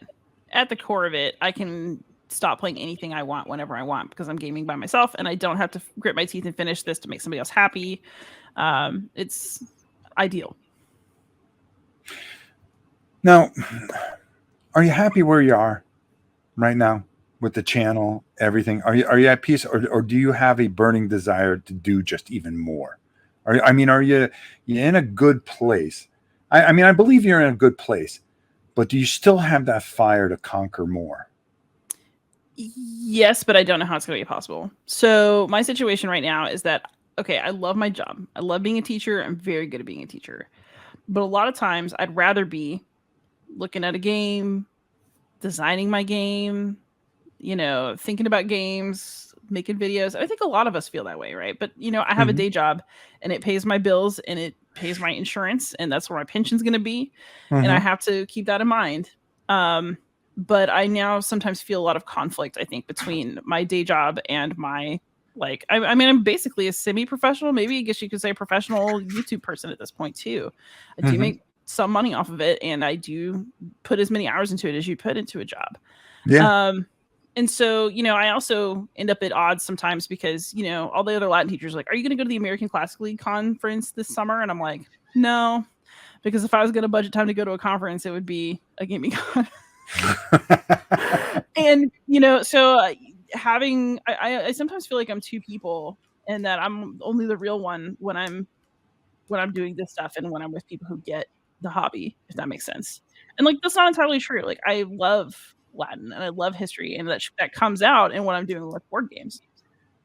at the core of it, I can stop playing anything I want whenever I want because I'm gaming by myself and I don't have to grit my teeth and finish this to make somebody else happy. It's ideal. Now, are you happy where you are right now with the channel, everything? Are you at peace, or do you have a burning desire to do just even more? Are you in a good place? I believe you're in a good place, but do you still have that fire to conquer more? Yes, but I don't know how it's going to be possible. So my situation right now is that, okay, I love my job. I love being a teacher. I'm very good at being a teacher. But a lot of times I'd rather be looking at a game, designing my game, thinking about games, making videos. I think a lot of us feel that way, right? But, I have a day job and it pays my bills and it pays my insurance and that's where my pension's going to be. And I have to keep that in mind. But I now sometimes feel a lot of conflict, I think, between my day job and my Like, I mean, I'm basically a semi-professional, maybe I guess you could say professional YouTube person at this point too. I do make some money off of it, and I do put as many hours into it as you put into a job. Yeah. And so, I also end up at odds sometimes because, all the other Latin teachers are like, are you going to go to the American Classical League conference this summer? And I'm like, no, because if I was going to budget time to go to a conference, it would be a gaming con. And, so I sometimes feel like I'm two people and that I'm only the real one when I'm doing this stuff and when I'm with people who get the hobby, if that makes sense. And like, that's not entirely true. Like, I love Latin and I love history, and that comes out in what I'm doing with board games.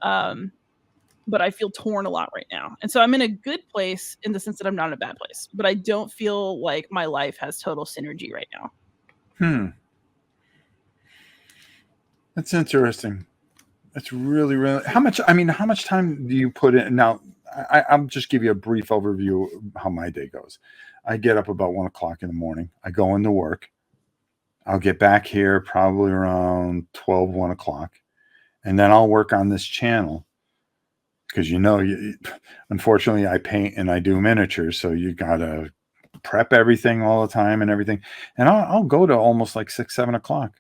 But I feel torn a lot right now. And so I'm in a good place in the sense that I'm not in a bad place, but I don't feel like my life has total synergy right now. That's interesting. That's really, really, how much time do you put in? Now, I'll just give you a brief overview of how my day goes. I get up about 1 o'clock in the morning. I go into work. I'll get back here probably around 12, 1 o'clock. And then I'll work on this channel because, unfortunately, I paint and I do miniatures. So you got to prep everything all the time and everything. And I'll go to almost like 6, 7 o'clock.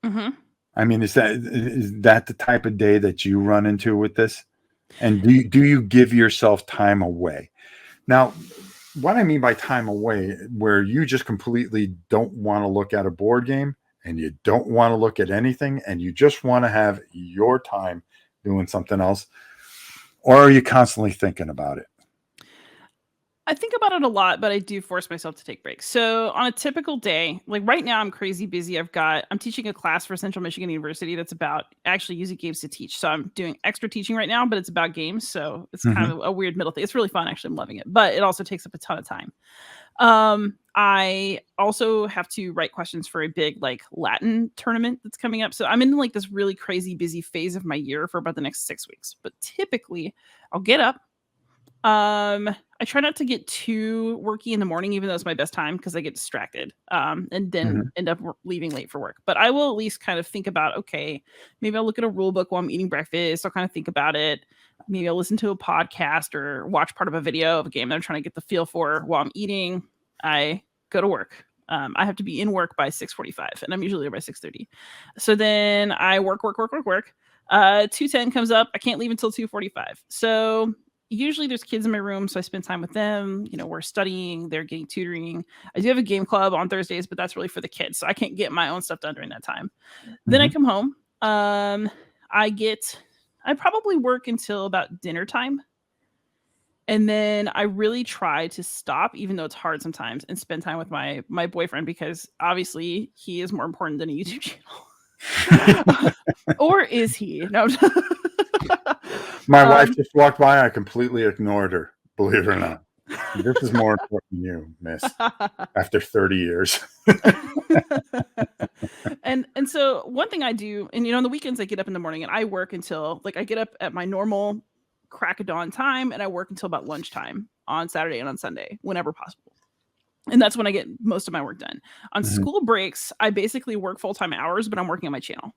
Mm-hmm. I mean, is that the type of day that you run into with this? And do you give yourself time away? Now, what I mean by time away, where you just completely don't want to look at a board game and you don't want to look at anything and you just want to have your time doing something else, or are you constantly thinking about it? I think about it a lot, but I do force myself to take breaks. So on a typical day, like right now, I'm crazy busy. I'm teaching a class for Central Michigan University that's about actually using games to teach. So I'm doing extra teaching right now, but it's about games. So it's kind of a weird middle thing. It's really fun. Actually, I'm loving it, but it also takes up a ton of time. I also have to write questions for a big like Latin tournament that's coming up. So I'm in like this really crazy busy phase of my year for about the next 6 weeks. But typically I'll get up. I try not to get too worky in the morning, even though it's my best time because I get distracted and then end up leaving late for work. But I will at least kind of think about, okay, maybe I'll look at a rule book while I'm eating breakfast. I'll kind of think about it. Maybe I'll listen to a podcast or watch part of a video of a game that I'm trying to get the feel for while I'm eating. I go to work. I have to be in work by 6:45, and I'm usually there by 6:30. So then I work. 2:10 comes up. I can't leave until 2:45. So usually there's kids in my room, so I spend time with them. We're studying, they're getting tutoring. I do have a game club on Thursdays, but that's really for the kids, so I can't get my own stuff done during that time. Then I come home. I probably work until about dinner time. And then I really try to stop, even though it's hard sometimes, and spend time with my boyfriend, because obviously he is more important than a YouTube channel. Or is he? No. My wife just walked by. I completely ignored her, believe it or not. This is more important than you, miss, after 30 years. And so one thing I do, and on the weekends I get up in the morning and I work until I get up at my normal crack of dawn time, and I work until about lunchtime on Saturday and on Sunday, whenever possible. And that's when I get most of my work done. On school breaks, I basically work full-time hours, but I'm working on my channel.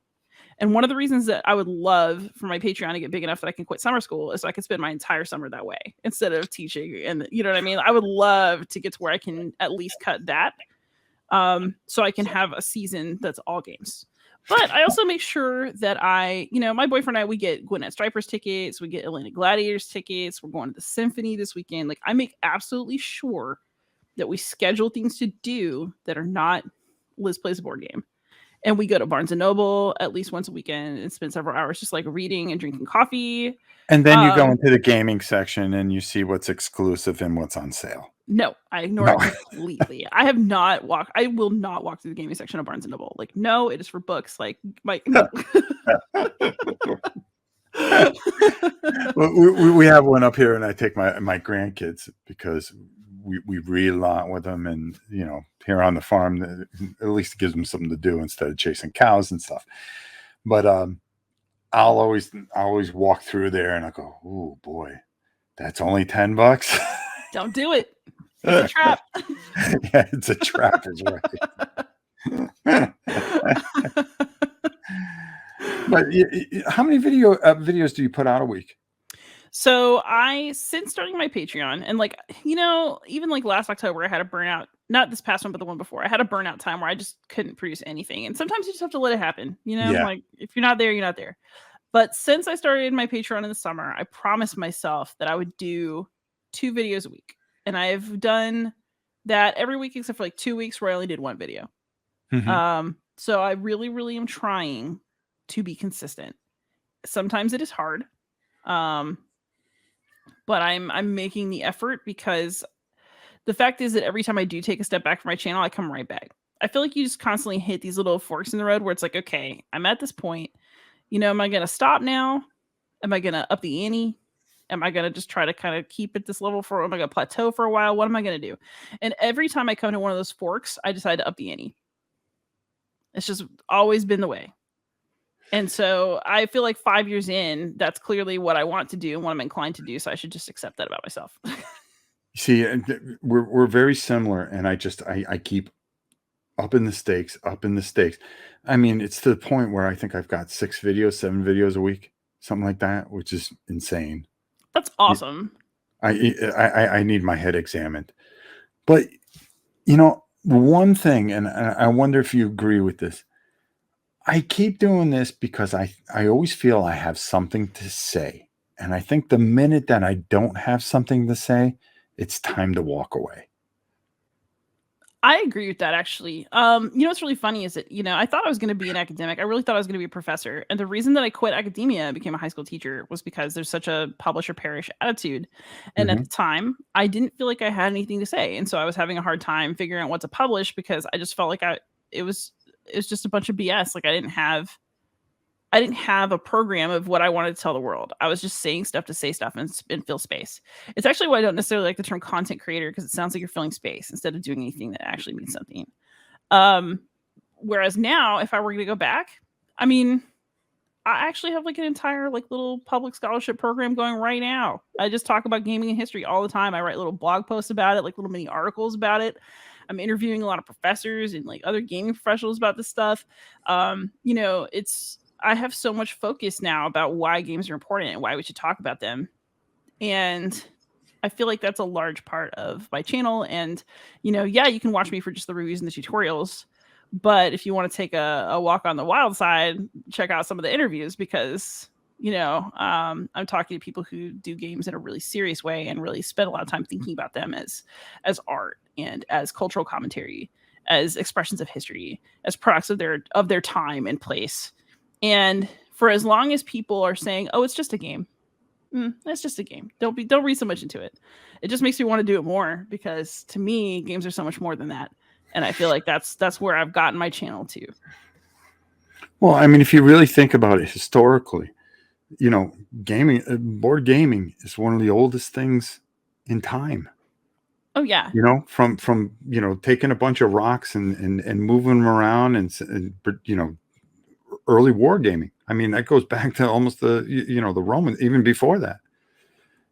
And one of the reasons that I would love for my Patreon to get big enough that I can quit summer school is so I can spend my entire summer that way instead of teaching. And you know what I mean? I would love to get to where I can at least cut that. So I can have a season that's all games. But I also make sure that my boyfriend and I, we get Gwinnett Stripers tickets. We get Atlanta Gladiators tickets. We're going to the Symphony this weekend. I make absolutely sure that we schedule things to do that are not Liz plays a board game. And we go to Barnes & Noble at least once a weekend and spend several hours just reading and drinking coffee. And then you go into the gaming section and you see what's exclusive and what's on sale. No, I ignore it completely. I will not walk through the gaming section of Barnes & Noble. No, it is for books. No. we have one up here, and I take my grandkids because we read a lot with them, and here on the farm, at least it gives them something to do instead of chasing cows and stuff. But I'll always walk through there and I go, oh boy, that's only $10. Don't do it. It's a trap. Yeah, it's a trap, is right. But how many videos do you put out a week? So since starting my Patreon, and like, even like last October, I had a burnout, not this past one, but the one before. I had a burnout time where I just couldn't produce anything. And sometimes you just have to let it happen, Yeah. like if you're not there, you're not there. But since I started my Patreon in the summer, I promised myself that I would do 2 videos a week. And I've done that every week except for like 2 weeks where I only did 1 video. Mhm. So I really, really am trying to be consistent. Sometimes it is hard. Um, but I'm making the effort because the fact is that every time I do take a step back from my channel, I come right back. I feel like you just constantly hit these little forks in the road where it's like, okay, I'm at this point. Am I going to stop now? Am I going to up the ante? Am I going to just try to kind of keep at this level am I going to plateau for a while? What am I going to do? And every time I come to one of those forks, I decide to up the ante. It's just always been the way. And so I feel like 5 years in, that's clearly what I want to do and what I'm inclined to do. So I should just accept that about myself. See, we're very similar, and I keep upping the stakes, upping the stakes. I mean, it's to the point where I think I've got 6 videos, 7 videos a week, something like that, which is insane. That's awesome. I need my head examined. But one thing, and I wonder if you agree with this. I keep doing this because I always feel I have something to say. And I think the minute that I don't have something to say, it's time to walk away. I agree with that, actually. What's really funny is that, I thought I was going to be an academic. I really thought I was going to be a professor. And the reason that I quit academia and became a high school teacher was because there's such a publisher perish attitude. And at Mhm. the time, I didn't feel like I had anything to say. And so I was having a hard time figuring out what to publish because I just felt like it was just a bunch of BS. Like I didn't have a program of what I wanted to tell the world. I was just saying stuff to say stuff and fill space. It's actually why I don't necessarily like the term content creator, because it sounds like you're filling space instead of doing anything that actually means something. Whereas now, if I were going to go back, I mean, I actually have like an entire like little public scholarship program going right now. I just talk about gaming and history all the time. I write little blog posts about it, like little mini articles about it. I'm interviewing a lot of professors and like other gaming professionals about this stuff. I have so much focus now about why games are important and why we should talk about them. And I feel like that's a large part of my channel. And, you can watch me for just the reviews and the tutorials. But if you want to take a walk on the wild side, check out some of the interviews because, I'm talking to people who do games in a really serious way and really spend a lot of time thinking about them as art and as cultural commentary, as expressions of history, as products of their time and place. And for as long as people are saying, "Oh, it's just a game," it's just a game. Don't read so much into it. It just makes me want to do it more because to me, games are so much more than that. And I feel like that's where I've gotten my channel to. Well, I mean, if you really think about it historically, gaming, board gaming is one of the oldest things in time. Oh yeah. From taking a bunch of rocks and moving them around and early wargaming. I mean, that goes back to almost the Romans, even before that.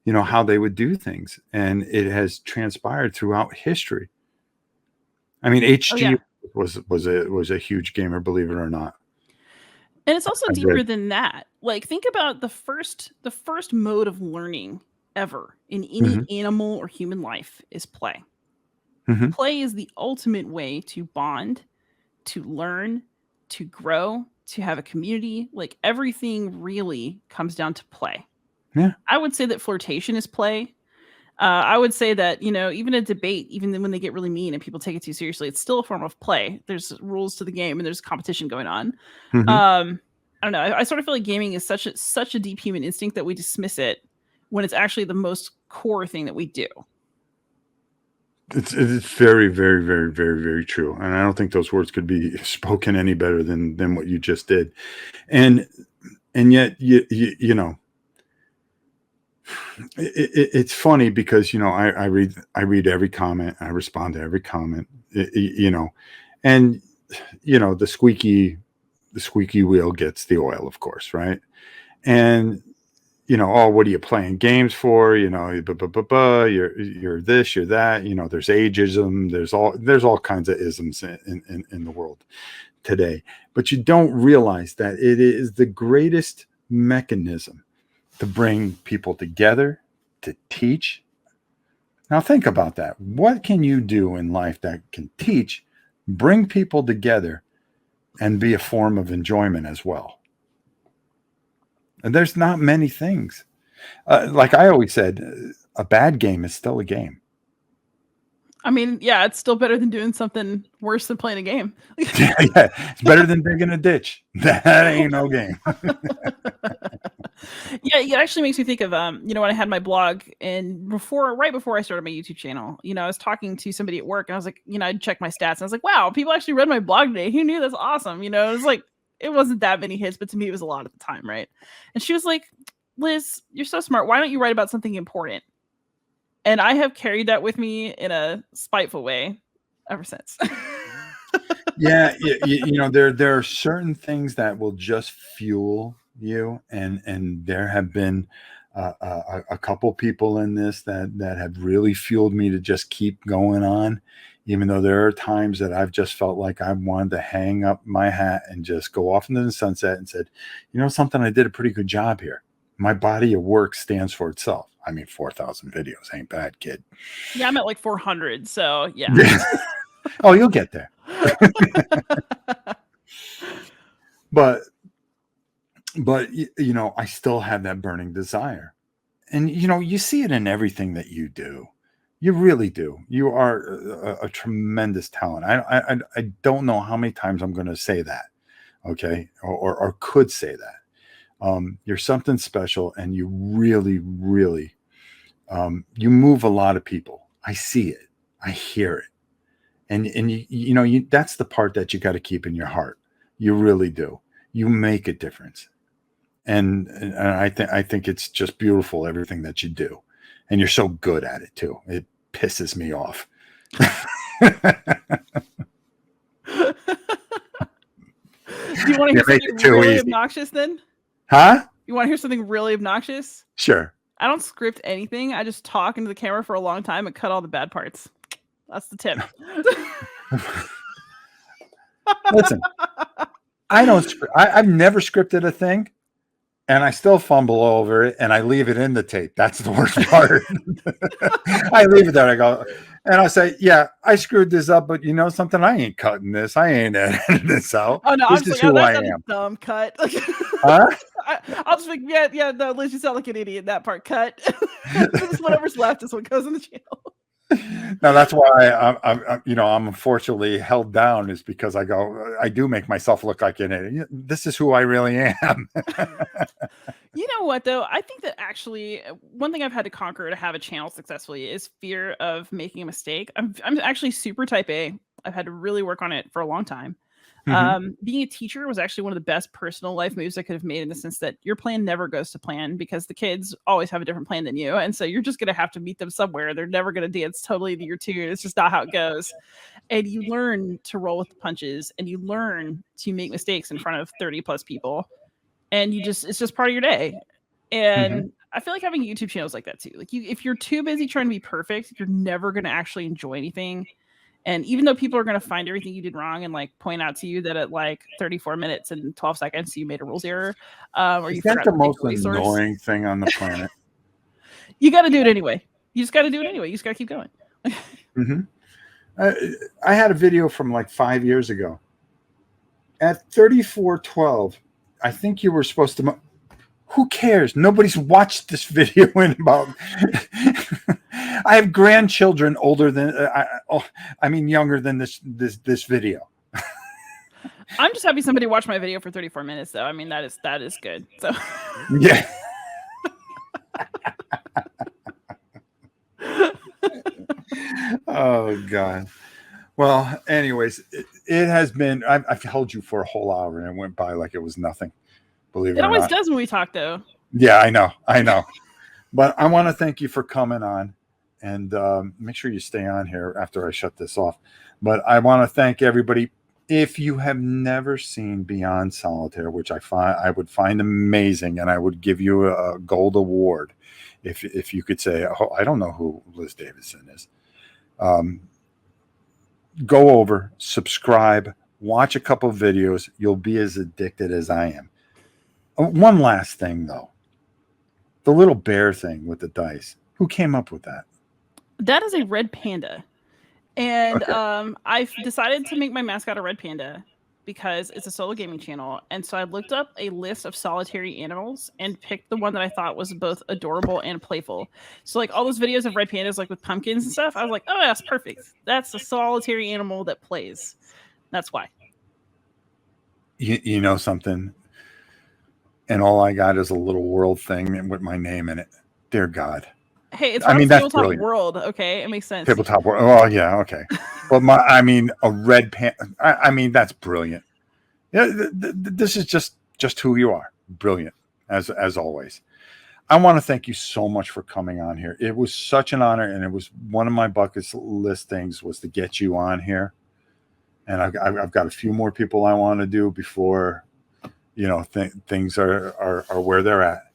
How they would do things, and it has transpired throughout history. I mean, Oh HG yeah. was a huge gamer, believe it or not. And it's also I deeper read. than that. Like think about the first mode of learning ever in any Mhm, animal or human life is play. mhm. Play is the ultimate way to bond, to learn, to grow, to have a community. Like everything really comes down to play. Yeah. I would say that flirtation is play. I would say that, even a debate, even when they get really mean and people take it too seriously, it's still a form of play. There's rules to the game and there's competition going on. Mhm. I don't know. I sort of feel like gaming is such a deep human instinct that we dismiss it when it's actually the most core thing that we do. It's very, very, very, very, very true, and I don't think those words could be spoken any better than what you just did. And yet, it's funny because I read every comment, I respond to every comment, and the squeaky wheel gets the oil, of course, right? And oh, what are you playing games for? You're this, you're that. There's ageism. There's all kinds of isms in the world today. But you don't realize that it is the greatest mechanism to bring people together, to teach. Now think about that. What can you do in life that can teach, bring people together, and be a form of enjoyment as well? And there's not many things. Like I always said, a bad game is still a game. I mean, yeah, it's still better than doing something worse than playing a game. Yeah, it's better than digging a ditch. That ain't no game. Yeah, it actually makes me think of when I had my blog and right before I started my YouTube channel, I was talking to somebody at work and I was like, I'd check my stats and I was like, wow, people actually read my blog today. Who knew? That's awesome. It was like, it wasn't that many hits, but to me it was a lot at the time, right? And she was like, Liz, you're so smart. Why don't you write about something important? And I have carried that with me in a spiteful way ever since. Yeah, there are certain things that will just fuel you, and there have been a couple people in this that have really fueled me to just keep going on, even though there are times that I've just felt like I wanted to hang up my hat and just go off into the sunset and said, something, I did a pretty good job here. My body of work stands for itself. I mean, 4,000 videos ain't bad, kid. Yeah, I'm at like 400, so yeah. Oh, you'll get there. But I still have that burning desire. And you see it in everything that you do. You really do. You are a tremendous talent. I don't know how many times I'm going to say that, okay, or could say that. You're something special, and you really, really, you move a lot of people. I see it. I hear it. And that's the part that you got to keep in your heart. You really do. You make a difference. And I think it's just beautiful, everything that you do. And you're so good at it too. It pisses me off. Do you want to hear something really obnoxious then? Huh? You want to hear something really obnoxious? Sure. I don't script anything. I just talk into the camera for a long time and cut all the bad parts. That's the tip. Listen, I've never scripted a thing, and I still fumble over it, and I leave it in the tape. That's the worst part. I leave it there. I go, and I say, yeah, I screwed this up, but something? I ain't cutting this. I ain't editing this out. Oh, no, this is who I am. A dumb cut. Huh? I'll just like, yeah, no, Liz, you sound like an idiot. That part cut. Just whatever's left is what goes in the channel. Now that's why I'm unfortunately held down, is because I do make myself look like an idiot. This is who I really am. You know what though? I think that actually one thing I've had to conquer to have a channel successfully is fear of making a mistake. I'm actually super type A. I've had to really work on it for a long time. Mm-hmm. Being a teacher was actually one of the best personal life moves I could have made, in the sense that your plan never goes to plan, because the kids always have a different plan than you. And so you're just going to have to meet them somewhere. They're never going to dance totally to your tune. It's just not how it goes. And you learn to roll with the punches, and you learn to make mistakes in front of 30 plus people. And it's just part of your day. And mm-hmm. I feel like having YouTube channels like that too. Like if you're too busy trying to be perfect, you're never going to actually enjoy anything. And even though people are going to find everything you did wrong and like point out to you that at like 34 minutes and 12 seconds you made a rules error, or you forgot the most annoying thing on the planet. You got to do it anyway. You just got to do it anyway. You just got to keep going. Mm-hmm. I had a video from like 5 years ago. At 34:12, I think you were supposed to. Who cares? Nobody's watched this video in about. I have grandchildren older than younger than this video. I'm just happy somebody watched my video for 34 minutes, though. I mean, that is good. So yeah. Oh God. Well, anyways, it has been. I've held you for a whole hour, and it went by like it was nothing. Believe it or not. It always does when we talk, though. Yeah, I know. But I want to thank you for coming on, and make sure you stay on here after I shut this off. But I want to thank everybody. If you have never seen Beyond Solitaire, which I would find amazing, and I would give you a gold award if you could say, "Oh, I don't know who Liz Davidson is." Um, Go over, subscribe, watch a couple videos. You'll be as addicted as I am. One last thing, though, the little bear thing with the dice. Who came up with that? That is a red panda. And Okay. I've decided to make my mascot a red panda because it's a solo gaming channel. And so I looked up a list of solitary animals and picked the one that I thought was both adorable and playful. So like all those videos of red pandas like with pumpkins and stuff, I was like, oh, that's perfect. That's a solitary animal that plays. That's why. You know something? And all I got is a little world thing with my name in it. Dear God. Hey, it's I on mean, that's Tabletop brilliant. World. Okay, it makes sense. Tabletop world. Oh, yeah. Okay. But a red pan. I mean, that's brilliant. Yeah. This is just who you are. Brilliant, as always. I want to thank you so much for coming on here. It was such an honor, and it was one of my bucket list things was to get you on here. And I've got a few more people I want to do before, things are where they're at.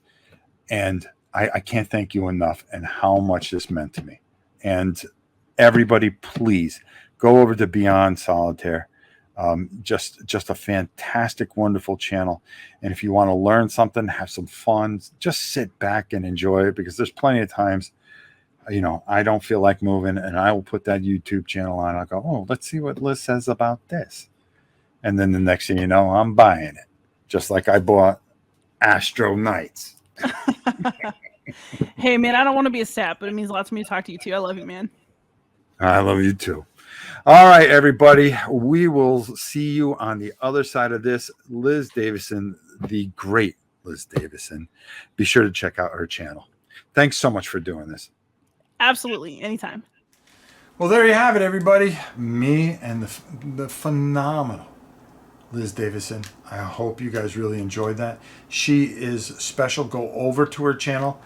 And I can't thank you enough and how much this meant to me. And everybody, please go over to Beyond Solitaire. Just a fantastic, wonderful channel. And if you want to learn something, have some fun, just sit back and enjoy it, because there's plenty of times, I don't feel like moving, and I will put that YouTube channel on. I'll go, oh, let's see what Liz says about this. And then the next thing you know, I'm buying it. Just like I bought Astro Knights. Hey, man, I don't want to be a sap, but it means a lot to me to talk to you too. I love you, man. I love you too. All right, everybody. We will see you on the other side of this. Liz Davison, the great Liz Davison. Be sure to check out her channel. Thanks so much for doing this. Absolutely. Anytime. Well, there you have it, everybody. Me and the phenomenal Liz Davison. I hope you guys really enjoyed that. She is special. Go over to her channel,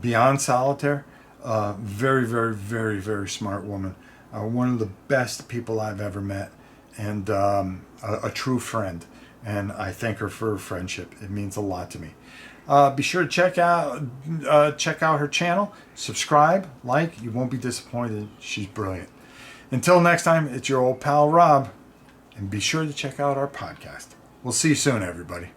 Beyond Solitaire. Very, very, very, very smart woman. One of the best people I've ever met, and a true friend. And I thank her for her friendship. It means a lot to me. Be sure to check out her channel. Subscribe, like. You won't be disappointed. She's brilliant. Until next time, it's your old pal Rob. And be sure to check out our podcast. We'll see you soon, everybody.